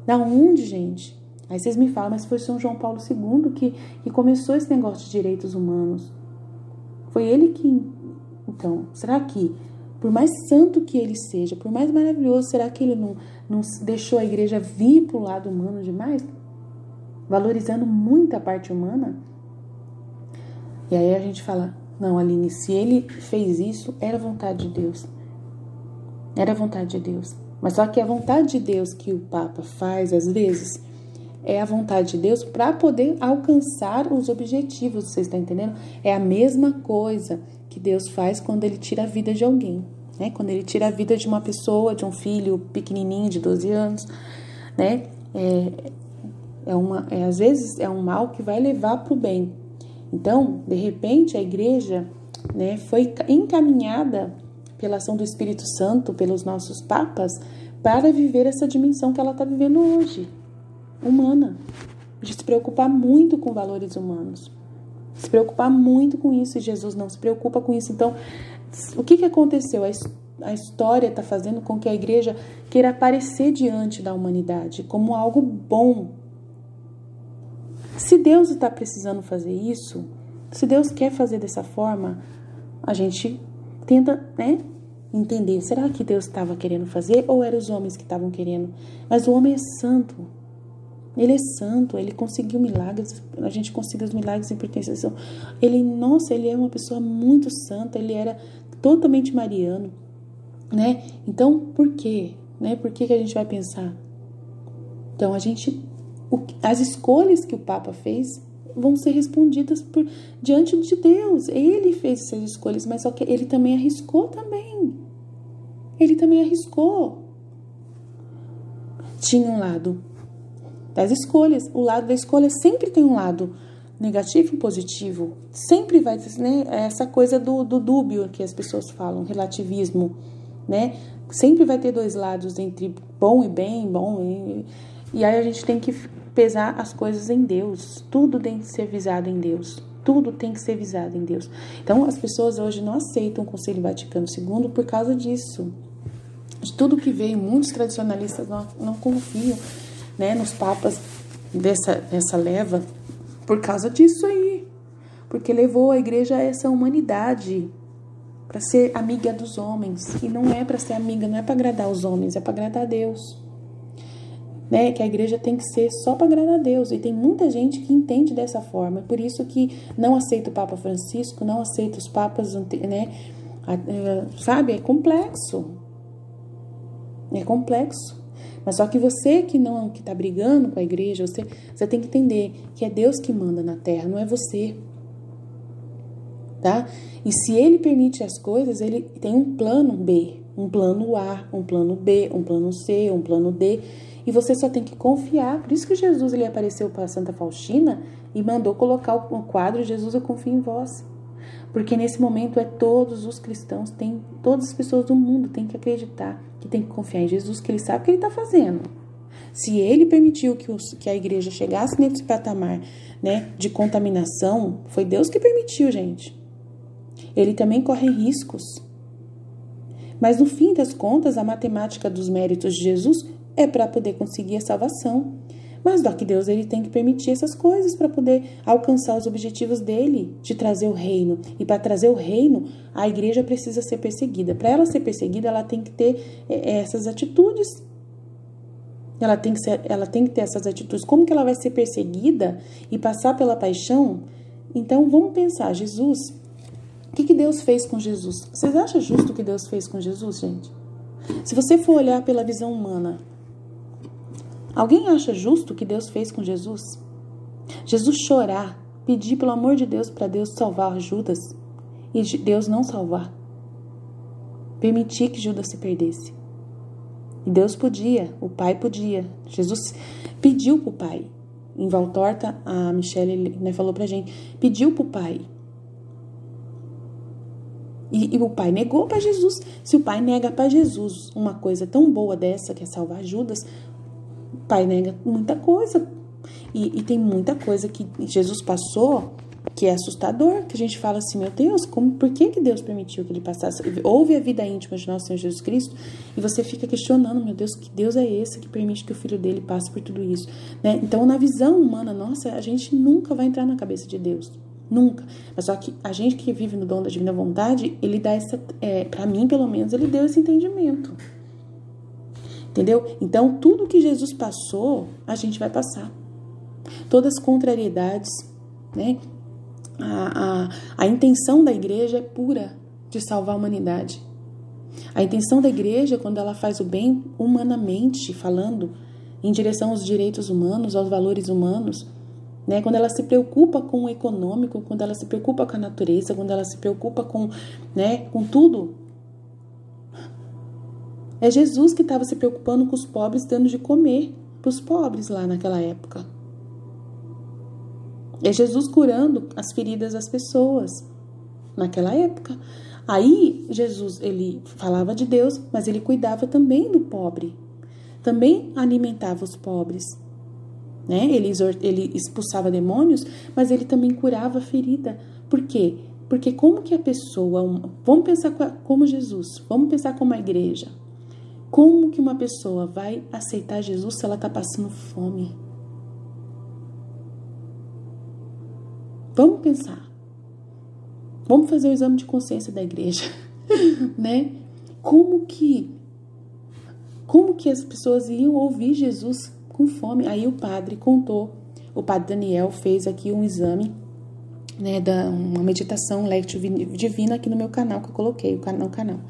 Da onde, gente? Aí vocês me falam, mas foi São João Paulo II que começou esse negócio de direitos humanos. Foi ele que... Então, será que, por mais santo que ele seja, por mais maravilhoso, será que ele não deixou a igreja vir para o lado humano demais? Valorizando muito a parte humana? E aí a gente fala, não, Aline, se ele fez isso, era vontade de Deus. Era vontade de Deus. Mas só que a vontade de Deus que o Papa faz, às vezes, é a vontade de Deus para poder alcançar os objetivos, vocês estão entendendo? É a mesma coisa que Deus faz quando ele tira a vida de alguém, né? Quando ele tira a vida de uma pessoa, de um filho pequenininho de 12 anos, né? Às vezes é um mal que vai levar para o bem. Então, de repente, a igreja, né, foi encaminhada pela ação do Espírito Santo, pelos nossos papas, para viver essa dimensão que ela está vivendo hoje, humana. De se preocupar muito com valores humanos. Se preocupar muito com isso, e Jesus não se preocupa com isso. Então, o que aconteceu? A história está fazendo com que a igreja queira aparecer diante da humanidade como algo bom. Se Deus está precisando fazer isso, se Deus quer fazer dessa forma, a gente tenta, né, entender. Será que Deus estava querendo fazer ou eram os homens que estavam querendo? Mas o homem é santo. Ele é santo, ele conseguiu milagres, a gente conseguiu os milagres em intercessão. Ele é uma pessoa muito santa, ele era totalmente mariano, né? Então, por quê? Né? Por que a gente vai pensar? Então, as escolhas que o Papa fez vão ser respondidas diante de Deus. Ele fez essas escolhas, mas só que ele também arriscou também. Ele também arriscou. Tinha um lado das escolhas. O lado da escolha sempre tem um lado negativo e positivo. Sempre vai ter, né, essa coisa do dúbio que as pessoas falam, relativismo, né? Sempre vai ter dois lados entre bom e bem, e aí a gente tem que pesar as coisas em Deus. Tudo tem que ser visado em Deus. Tudo tem que ser visado em Deus. Então, as pessoas hoje não aceitam o Conselho Vaticano II por causa disso. De tudo que veio, muitos tradicionalistas não confiam, né, nos papas dessa leva por causa disso aí. Porque levou a igreja a essa humanidade para ser amiga dos homens. E não é para ser amiga, não é para agradar os homens, é para agradar a Deus. Né, que a igreja tem que ser só para agradar a Deus. E tem muita gente que entende dessa forma. Por isso que não aceita o Papa Francisco, não aceita os papas, né? Sabe? É complexo. É complexo. Mas só que você que está brigando com a igreja, você tem que entender que é Deus que manda na terra, não é você. Tá? E se ele permite as coisas, ele tem um plano B, um plano A, um plano B, um plano C, um plano D. E você só tem que confiar. Por isso que Jesus ele apareceu para Santa Faustina e mandou colocar o quadro Jesus, eu confio em vós. Porque nesse momento todos os cristãos, todas as pessoas do mundo têm que acreditar, que tem que confiar em Jesus, que ele sabe o que ele está fazendo. Se ele permitiu que a igreja chegasse nesse patamar, né, de contaminação, foi Deus que permitiu, gente. Ele também corre riscos. Mas no fim das contas, a matemática dos méritos de Jesus é para poder conseguir a salvação. Mas só que Deus ele tem que permitir essas coisas para poder alcançar os objetivos dele, de trazer o reino. E para trazer o reino, a igreja precisa ser perseguida. Para ela ser perseguida, ela tem que ter essas atitudes. Ela tem que ter essas atitudes. Como que ela vai ser perseguida e passar pela paixão? Então, vamos pensar, Jesus, o que Deus fez com Jesus? Vocês acham justo o que Deus fez com Jesus, gente? Se você for olhar pela visão humana, alguém acha justo o que Deus fez com Jesus? Jesus chorar, pedir pelo amor de Deus para Deus salvar Judas e Deus não salvar. Permitir que Judas se perdesse. E Deus podia, o Pai podia. Jesus pediu para o Pai. Em Valtorta, a Michelle falou pra gente, pediu para o Pai. E o Pai negou para Jesus. Se o Pai nega para Jesus uma coisa tão boa dessa, que é salvar Judas, o Pai nega muita coisa. E tem muita coisa que Jesus passou que é assustador, que a gente fala assim, meu Deus, por que Deus permitiu que ele passasse? Houve a vida íntima de nosso Senhor Jesus Cristo e você fica questionando, meu Deus, que Deus é esse que permite que o Filho dele passe por tudo isso? Né? Então, na visão humana nossa, a gente nunca vai entrar na cabeça de Deus. Nunca. Mas só que a gente que vive no dom da divina vontade, ele dá pra mim, pelo menos, ele deu esse entendimento. Entendeu? Então, tudo que Jesus passou, a gente vai passar. Todas as contrariedades, né? A intenção da igreja é pura de salvar a humanidade. A intenção da igreja, quando ela faz o bem humanamente falando, em direção aos direitos humanos, aos valores humanos, né? Quando ela se preocupa com o econômico, quando ela se preocupa com a natureza, quando ela se preocupa com tudo. É Jesus que estava se preocupando com os pobres, dando de comer para os pobres lá naquela época. É Jesus curando as feridas das pessoas naquela época. Aí Jesus, ele falava de Deus, mas ele cuidava também do pobre. Também alimentava os pobres. Né? Ele expulsava demônios, mas ele também curava a ferida. Por quê? Porque como que a pessoa... Vamos pensar como Jesus, vamos pensar como a igreja. Como que uma pessoa vai aceitar Jesus se ela está passando fome? Vamos pensar. Vamos fazer o exame de consciência da igreja, né? Como que as pessoas iam ouvir Jesus com fome? Aí o padre contou, o padre Daniel fez aqui um exame, né, uma meditação Lectio Divina aqui no meu canal, que eu coloquei no canal.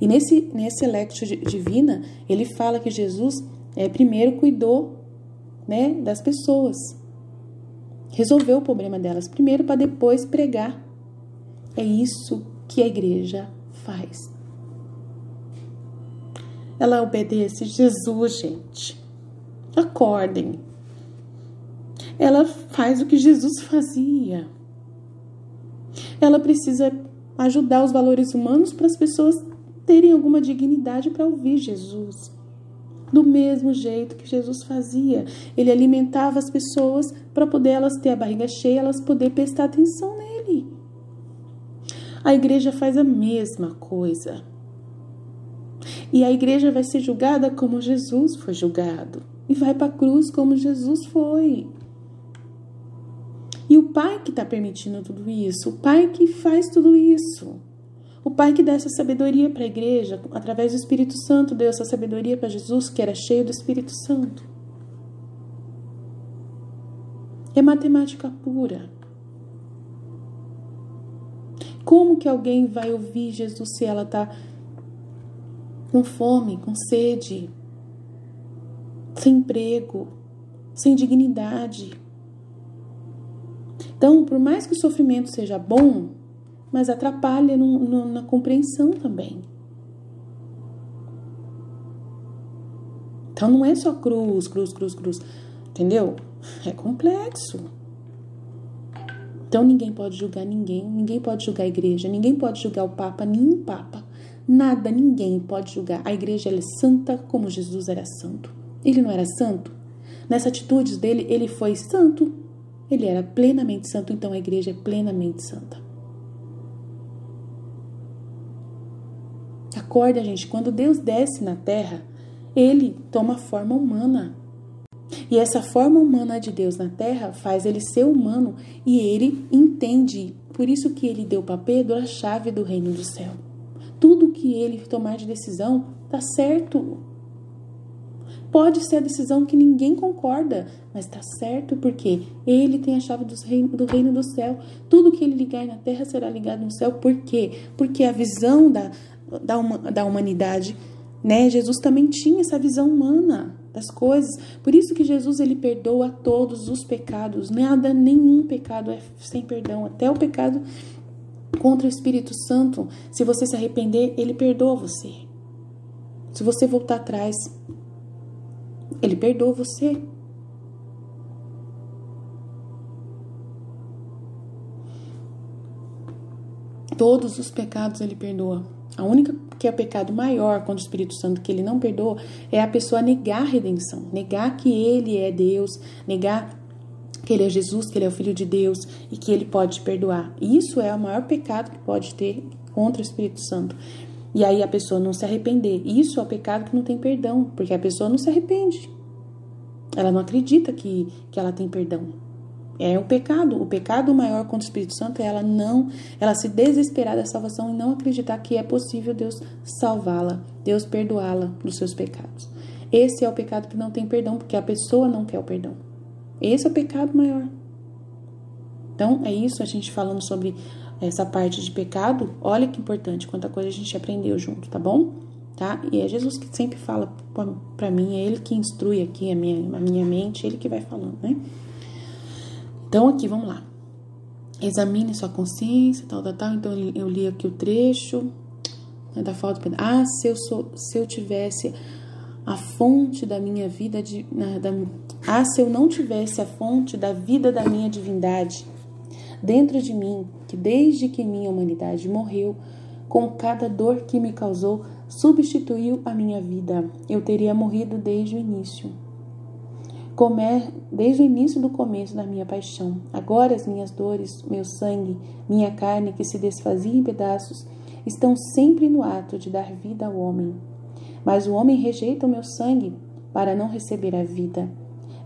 E nesse Lectio Divina, ele fala que Jesus primeiro cuidou, né, das pessoas. Resolveu o problema delas primeiro para depois pregar. É isso que a igreja faz. Ela obedece Jesus, gente. Acordem. Ela faz o que Jesus fazia. Ela precisa ajudar os valores humanos para as pessoas terem alguma dignidade para ouvir Jesus. Do mesmo jeito que Jesus fazia. Ele alimentava as pessoas para poder elas ter a barriga cheia, elas poder prestar atenção nele. A igreja faz a mesma coisa. E a igreja vai ser julgada como Jesus foi julgado. E vai para a cruz como Jesus foi. E o Pai que está permitindo tudo isso. O Pai que faz tudo isso. O Pai que dá essa sabedoria para a igreja, através do Espírito Santo, deu essa sabedoria para Jesus, que era cheio do Espírito Santo. É matemática pura. Como que alguém vai ouvir Jesus se ela está com fome, com sede, sem emprego, sem dignidade? Então, por mais que o sofrimento seja bom, mas atrapalha na compreensão também. Então não é só cruz, cruz, cruz, cruz. Entendeu? É complexo. Então ninguém pode julgar ninguém. Ninguém pode julgar a igreja. Ninguém pode julgar o Papa, nenhum Papa. Nada, ninguém pode julgar. A igreja ela é santa como Jesus era santo. Ele não era santo? Nessas atitudes dele, ele foi santo. Ele era plenamente santo, então a igreja é plenamente santa. Acorda, gente, quando Deus desce na terra, ele toma forma humana. E essa forma humana de Deus na terra faz ele ser humano e ele entende. Por isso que ele deu para Pedro a chave do reino do céu. Tudo que ele tomar de decisão tá certo. Pode ser a decisão que ninguém concorda, mas tá certo porque ele tem a chave do reino do céu. Tudo que ele ligar na terra será ligado no céu. Por quê? Porque a visão da humanidade, né? Jesus também tinha essa visão humana das coisas. Por isso que Jesus ele perdoa todos os pecados. Nenhum pecado é sem perdão. Até o pecado contra o Espírito Santo. Se você se arrepender, ele perdoa você. Se você voltar atrás, ele perdoa você. Todos os pecados ele perdoa. A única que é o pecado maior contra o Espírito Santo que ele não perdoa é a pessoa negar a redenção. Negar que ele é Deus. Negar que ele é Jesus, que ele é o Filho de Deus e que ele pode te perdoar. Isso é o maior pecado que pode ter contra o Espírito Santo. E aí a pessoa não se arrepender. Isso é o pecado que não tem perdão, porque a pessoa não se arrepende. Ela não acredita que ela tem perdão. É o pecado maior contra o Espírito Santo é ela se desesperar da salvação e não acreditar que é possível Deus salvá-la, Deus perdoá-la dos seus pecados. Esse é o pecado que não tem perdão, porque a pessoa não quer o perdão. Esse é o pecado maior. Então, é isso, a gente falando sobre essa parte de pecado. Olha que importante, quanta coisa a gente aprendeu junto, tá bom? Tá? E é Jesus que sempre fala pra mim, é Ele que instrui aqui a minha mente, Ele que vai falando, né? Então, aqui, vamos lá. Examine sua consciência, tal. Então, eu li aqui o trecho, né, da falta de perdão. Se eu tivesse a fonte da minha vida, se eu não tivesse a fonte da vida da minha divindade dentro de mim, que desde que minha humanidade morreu, com cada dor que me causou, substituiu a minha vida, eu teria morrido desde o início. Desde o início do começo da minha paixão. Agora as minhas dores, meu sangue, minha carne que se desfazia em pedaços, estão sempre no ato de dar vida ao homem. Mas o homem rejeita o meu sangue para não receber a vida.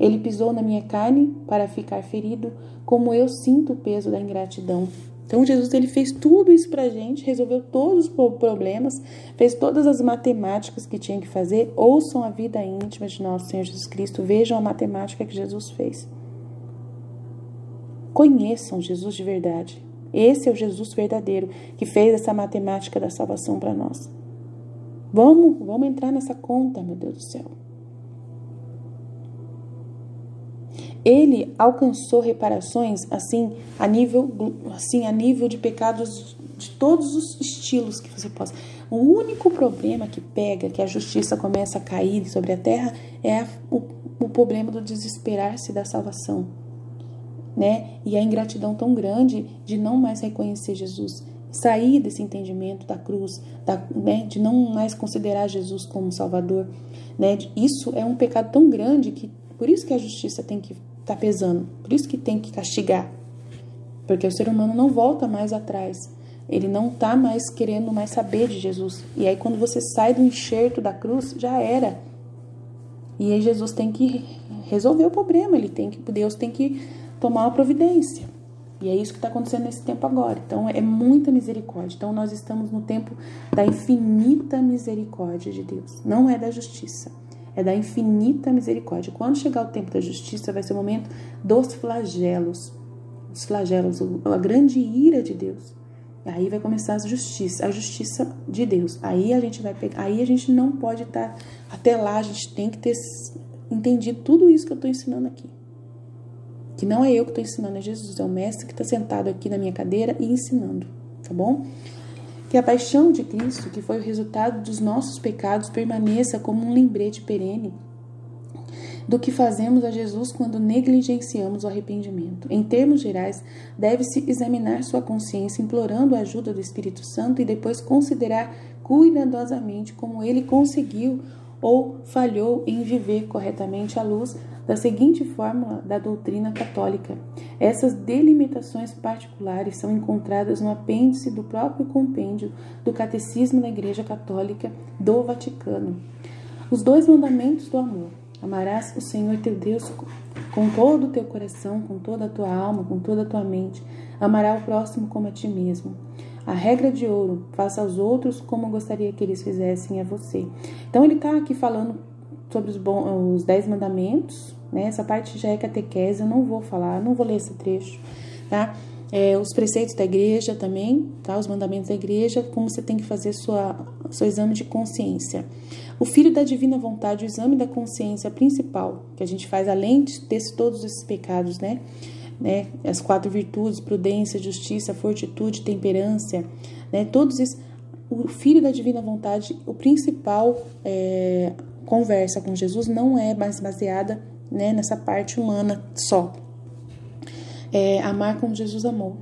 Ele pisou na minha carne para ficar ferido, como eu sinto o peso da ingratidão. Então Jesus ele fez tudo isso pra gente, resolveu todos os problemas, fez todas as matemáticas que tinha que fazer. Ouçam a vida íntima de nosso Senhor Jesus Cristo, vejam a matemática que Jesus fez. Conheçam Jesus de verdade. Esse é o Jesus verdadeiro que fez essa matemática da salvação para nós. Vamos entrar nessa conta, meu Deus do céu. Ele alcançou reparações assim a nível de pecados de todos os estilos que você possa. O único problema que pega, que a justiça começa a cair sobre a terra, é o problema do desesperar-se da salvação, né? E a ingratidão tão grande de não mais reconhecer Jesus, sair desse entendimento da cruz, né? De não mais considerar Jesus como Salvador, né? Isso é um pecado tão grande que por isso que a justiça tem que estar pesando, por isso que tem que castigar, porque o ser humano não volta mais atrás, ele não está mais querendo mais saber de Jesus. E aí quando você sai do enxerto da cruz, já era. E aí Jesus tem que resolver o problema, Deus tem que tomar uma providência. E é isso que está acontecendo nesse tempo agora. Então é muita misericórdia. Então nós estamos no tempo da infinita misericórdia de Deus, não é da justiça. É da infinita misericórdia. Quando chegar o tempo da justiça, vai ser o momento dos flagelos. Os flagelos, a grande ira de Deus. Aí vai começar a justiça de Deus. Aí a gente vai pegar, aí a gente não pode estar, até lá a gente tem que ter entendido tudo isso que eu estou ensinando aqui. Que não é eu que estou ensinando, é Jesus, é o mestre que está sentado aqui na minha cadeira e ensinando, tá bom? Que a paixão de Cristo, que foi o resultado dos nossos pecados, permaneça como um lembrete perene do que fazemos a Jesus quando negligenciamos o arrependimento. Em termos gerais, deve-se examinar sua consciência implorando a ajuda do Espírito Santo e depois considerar cuidadosamente como ele conseguiu ou falhou em viver corretamente à luz da seguinte fórmula da doutrina católica. Essas delimitações particulares são encontradas no apêndice do próprio compêndio do Catecismo da Igreja Católica do Vaticano. Os 2 mandamentos do amor. Amarás o Senhor teu Deus com todo o teu coração, com toda a tua alma, com toda a tua mente. Amará o próximo como a ti mesmo. A regra de ouro, faça aos outros como gostaria que eles fizessem a você. Então ele está aqui falando sobre os 10 mandamentos, né? Essa parte já é catequese, eu não vou falar, não vou ler esse trecho, tá? Os preceitos da igreja também, tá? Os mandamentos da igreja, como você tem que fazer seu exame de consciência. O Filho da Divina Vontade, o exame da consciência principal, que a gente faz além de todos esses pecados, né? As 4 virtudes, prudência, justiça, fortitude, temperança, né? Todos esses, o Filho da Divina Vontade, o principal conversa com Jesus não é mais baseada, né, nessa parte humana só. Amar como Jesus amou,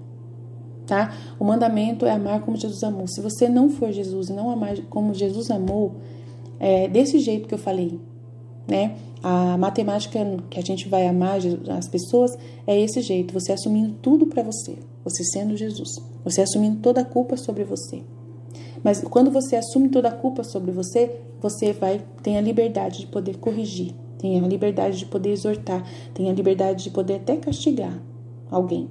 tá? O mandamento é amar como Jesus amou. Se você não for Jesus e não amar como Jesus amou, desse jeito que eu falei, né? A matemática que a gente vai amar as pessoas é esse jeito, você assumindo tudo para você, você sendo Jesus, você assumindo toda a culpa sobre você. Mas quando você assume toda a culpa sobre você, você tem a liberdade de poder corrigir, tem a liberdade de poder exortar, tem a liberdade de poder até castigar alguém.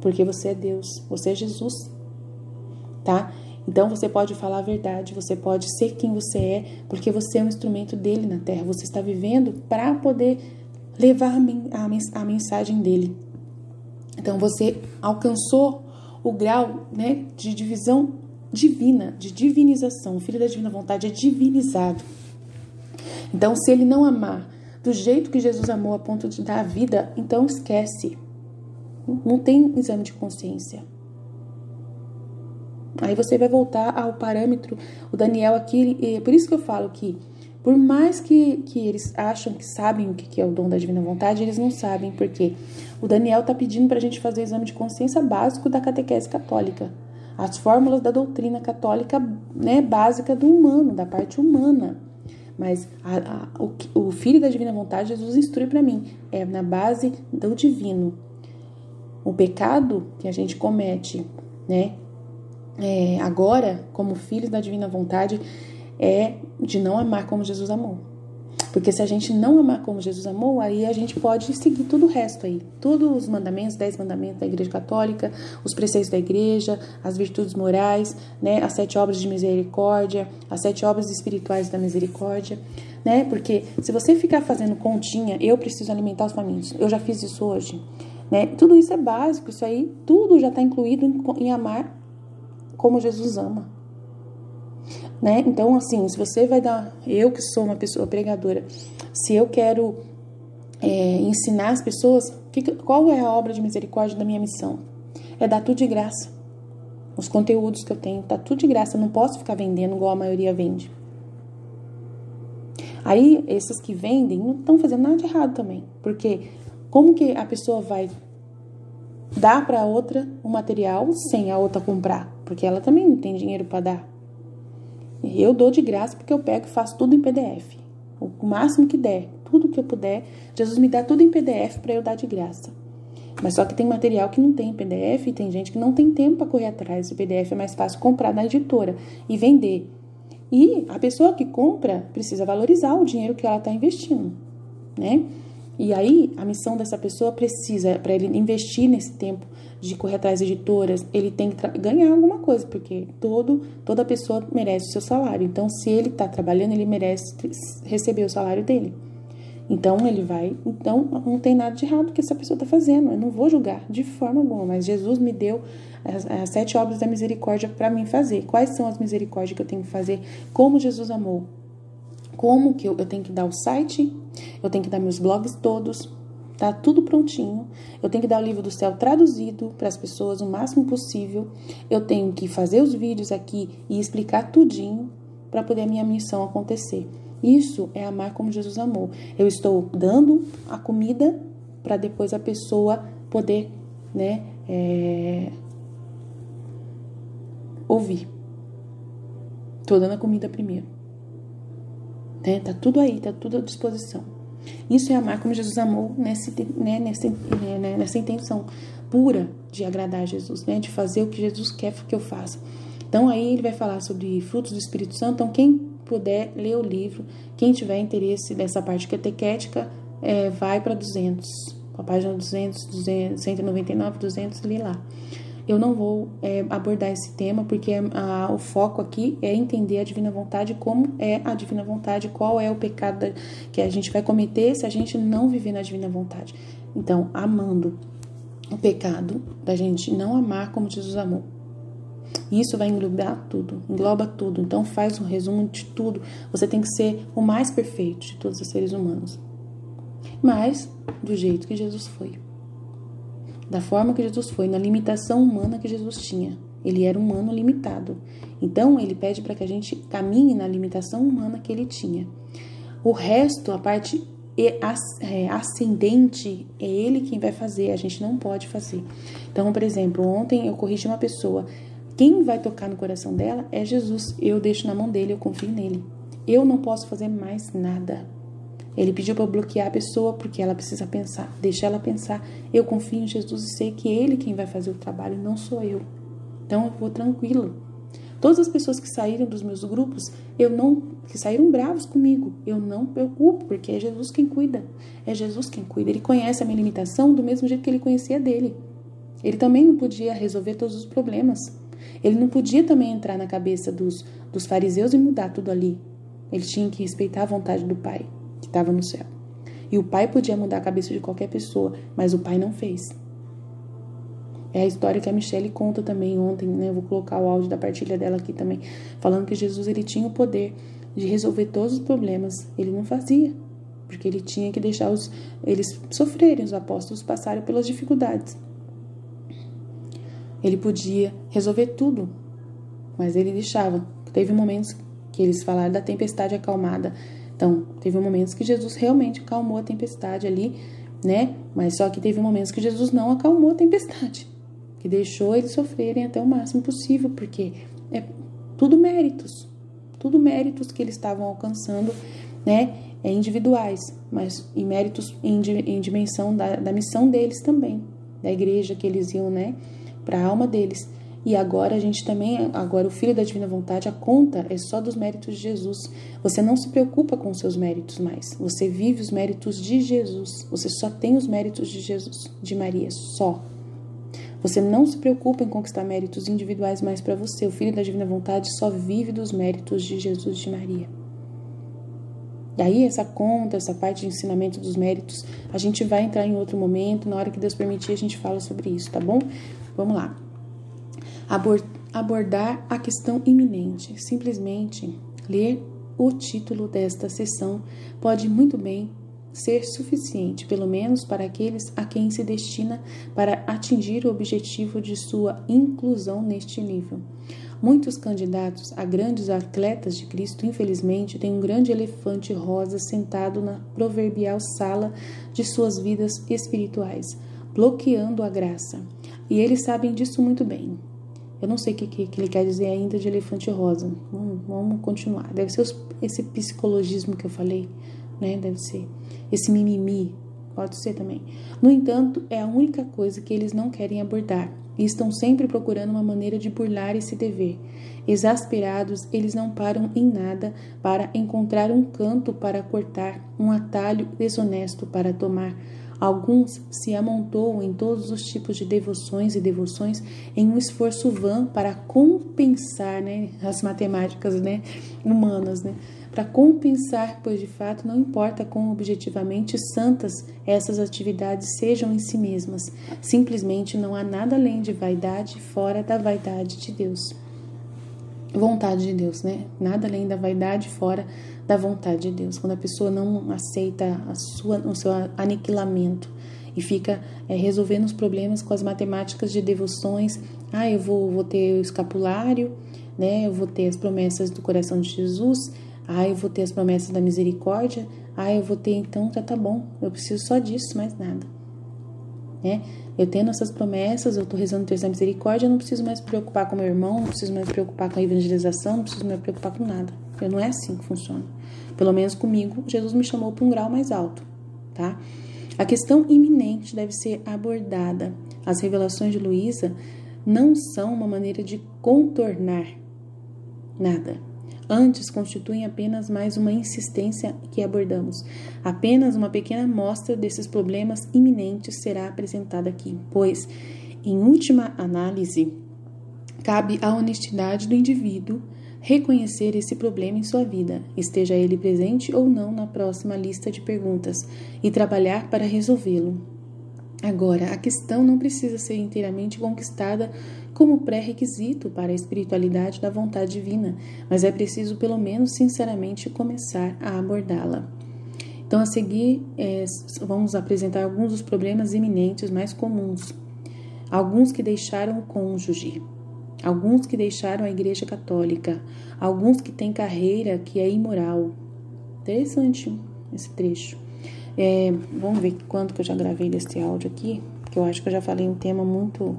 Porque você é Deus, você é Jesus, tá? Então você pode falar a verdade, você pode ser quem você é, porque você é um instrumento dele na terra. Você está vivendo para poder levar a mensagem dele. Então você alcançou o grau, né, de divisão divina, de divinização. O Filho da Divina Vontade é divinizado. Então se ele não amar do jeito que Jesus amou a ponto de dar a vida, então esquece. Não tem exame de consciência. Aí você vai voltar ao parâmetro, o Daniel aqui, por isso que eu falo que, por mais que eles acham que sabem o que é o dom da Divina Vontade, eles não sabem, porque o Daniel está pedindo para a gente fazer o exame de consciência básico da catequese católica, as fórmulas da doutrina católica, né, básica do humano, da parte humana. Mas o Filho da Divina Vontade, Jesus instrui para mim, é na base do divino. O pecado que a gente comete, né, agora, como filhos da Divina Vontade, é de não amar como Jesus amou. Porque se a gente não amar como Jesus amou, aí a gente pode seguir tudo o resto aí. Todos os mandamentos, 10 mandamentos da Igreja Católica, os preceitos da Igreja, as virtudes morais, né, as 7 obras de misericórdia, as 7 obras espirituais da misericórdia, né? Porque se você ficar fazendo continha, eu preciso alimentar os famintos, eu já fiz isso hoje, né? Tudo isso é básico, isso aí, tudo já está incluído em amar como Jesus ama, né? Então, assim, se você vai dar, eu que sou uma pessoa pregadora, se eu quero ensinar as pessoas, qual é a obra de misericórdia da minha missão? É dar tudo de graça. Os conteúdos que eu tenho, tá tudo de graça, eu não posso ficar vendendo igual a maioria vende. Aí, esses que vendem não estão fazendo nada de errado também, porque como que a pessoa vai dar para outra um material sem a outra comprar? Porque ela também não tem dinheiro para dar. Eu dou de graça porque eu pego e faço tudo em PDF. O máximo que der, tudo que eu puder, Jesus me dá tudo em PDF para eu dar de graça. Mas só que tem material que não tem em PDF e tem gente que não tem tempo para correr atrás. O PDF é mais fácil comprar na editora e vender. E a pessoa que compra precisa valorizar o dinheiro que ela está investindo, né? E aí, a missão dessa pessoa precisa, para ele investir nesse tempo de correr atrás de editoras, ele tem que ganhar alguma coisa, porque toda pessoa merece o seu salário. Então, se ele está trabalhando, ele merece receber o salário dele. Então, então, não tem nada de errado que essa pessoa está fazendo. Eu não vou julgar de forma alguma, mas Jesus me deu as 7 obras da misericórdia para mim fazer. Quais são as misericórdias que eu tenho que fazer? Como Jesus amou? Como que eu tenho que dar o site, eu tenho que dar meus blogs todos, tá tudo prontinho. Eu tenho que dar o livro do céu traduzido para as pessoas o máximo possível. Eu tenho que fazer os vídeos aqui e explicar tudinho para poder a minha missão acontecer. Isso é amar como Jesus amou. Eu estou dando a comida para depois a pessoa poder, né, ouvir. Estou dando a comida primeiro. Né? Tá tudo aí, tá tudo à disposição. Isso é amar como Jesus amou nessa intenção pura de agradar a Jesus, né? De fazer o que Jesus quer que eu faça. Então aí ele vai falar sobre frutos do Espírito Santo. Então quem puder ler o livro, quem tiver interesse dessa parte catequética, vai para 200, a página 200, 199, 200, lê lá. Eu não vou abordar esse tema, porque o foco aqui é entender a divina vontade, como é a divina vontade, qual é o pecado que a gente vai cometer se a gente não viver na divina vontade. Então, amando o pecado da gente não amar como Jesus amou. Isso vai engloba tudo. Então, faz um resumo de tudo. Você tem que ser o mais perfeito de todos os seres humanos. Mas, do jeito que Jesus foi. Da forma que Jesus foi, na limitação humana que Jesus tinha. Ele era humano limitado. Então, ele pede para que a gente caminhe na limitação humana que ele tinha. O resto, a parte ascendente, é ele quem vai fazer. A gente não pode fazer. Então, por exemplo, ontem eu corrigi uma pessoa. Quem vai tocar no coração dela é Jesus. Eu deixo na mão dele, eu confio nele. Eu não posso fazer mais nada. Ele pediu para eu bloquear a pessoa porque ela precisa pensar. Deixa ela pensar. Eu confio em Jesus e sei que ele quem vai fazer o trabalho, não sou eu. Então eu vou tranquilo. Todas as pessoas que saíram dos meus grupos, que saíram bravos comigo, eu não me preocupo, porque é Jesus quem cuida. É Jesus quem cuida. Ele conhece a minha limitação do mesmo jeito que ele conhecia a dele. Ele também não podia resolver todos os problemas. Ele não podia também entrar na cabeça dos fariseus e mudar tudo ali. Ele tinha que respeitar a vontade do Pai, que estava no céu. E o Pai podia mudar a cabeça de qualquer pessoa, mas o Pai não fez. É a história que a Michelle conta também ontem, né? Eu vou colocar o áudio da partilha dela aqui também, falando que Jesus, ele tinha o poder de resolver todos os problemas. Ele não fazia, porque ele tinha que deixar eles sofrerem, os apóstolos passarem pelas dificuldades. Ele podia resolver tudo, mas ele deixava. Teve momentos que eles falaram da tempestade acalmada. Então, teve momentos que Jesus realmente acalmou a tempestade ali, né? Mas só que teve momentos que Jesus não acalmou a tempestade, que deixou eles sofrerem até o máximo possível, porque é tudo méritos que eles estavam alcançando, né? Individuais, mas e méritos em dimensão da missão deles também, da igreja que eles iam, né? Para a alma deles. E agora a gente também, agora o Filho da Divina Vontade, a conta é só dos méritos de Jesus. Você não se preocupa com os seus méritos mais. Você vive os méritos de Jesus. Você só tem os méritos de Jesus, de Maria, só. Você não se preocupa em conquistar méritos individuais mais para você. O Filho da Divina Vontade só vive dos méritos de Jesus e de Maria. E aí essa conta, essa parte de ensinamento dos méritos, a gente vai entrar em outro momento. Na hora que Deus permitir, a gente fala sobre isso, tá bom? Vamos lá. Abordar a questão iminente. Simplesmente ler o título desta sessão pode muito bem ser suficiente, pelo menos para aqueles a quem se destina para atingir o objetivo de sua inclusão neste nível. Muitos candidatos a grandes atletas de Cristo, infelizmente, têm um grande elefante rosa sentado na proverbial sala de suas vidas espirituais, bloqueando a graça. E eles sabem disso muito bem. Eu não sei o que ele quer dizer ainda de elefante rosa. Vamos continuar. Deve ser esse psicologismo que eu falei, né? Deve ser esse mimimi. Pode ser também. No entanto, é a única coisa que eles não querem abordar. E estão sempre procurando uma maneira de burlar esse dever. Exasperados, eles não param em nada para encontrar um canto para cortar, um atalho desonesto para tomar. Alguns se amontoam em todos os tipos de devoções e devoções em um esforço vã para compensar, né, as matemáticas, né, humanas, né, para compensar, pois de fato não importa quão objetivamente santas essas atividades sejam em si mesmas, simplesmente não há nada além de vaidade fora da vaidade de Deus. Vontade de Deus, né? Nada além da vaidade fora da vontade de Deus. Quando a pessoa não aceita o seu aniquilamento e fica resolvendo os problemas com as matemáticas de devoções. Eu vou ter o escapulário, né? Eu vou ter as promessas do coração de Jesus. Eu vou ter as promessas da misericórdia. Eu vou ter, então já tá bom. Eu preciso só disso, mais nada. Eu tendo essas promessas, eu tô rezando o terço da misericórdia, eu não preciso mais me preocupar com meu irmão, não preciso mais me preocupar com a evangelização, não preciso mais me preocupar com nada. Não é assim que funciona. Pelo menos comigo, Jesus me chamou para um grau mais alto, tá? A questão iminente deve ser abordada. As revelações de Luísa não são uma maneira de contornar nada. Antes, constituem apenas mais uma insistência que abordamos. Apenas uma pequena amostra desses problemas iminentes será apresentada aqui, pois, em última análise, cabe à honestidade do indivíduo reconhecer esse problema em sua vida, esteja ele presente ou não na próxima lista de perguntas, e trabalhar para resolvê-lo. Agora, a questão não precisa ser inteiramente conquistada como pré-requisito para a espiritualidade da vontade divina, mas é preciso, pelo menos sinceramente, começar a abordá-la. Então, a seguir, vamos apresentar alguns dos problemas iminentes mais comuns. Alguns que deixaram o cônjuge, alguns que deixaram a Igreja Católica, alguns que têm carreira que é imoral. Interessante esse trecho. Vamos ver quanto que eu já gravei desse áudio aqui, que eu acho que eu já falei um tema muito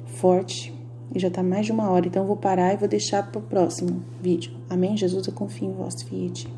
forte e já está mais de 1 hora, então eu vou parar e vou deixar para o próximo vídeo. Amém? Jesus, eu confio em vós, Fiat.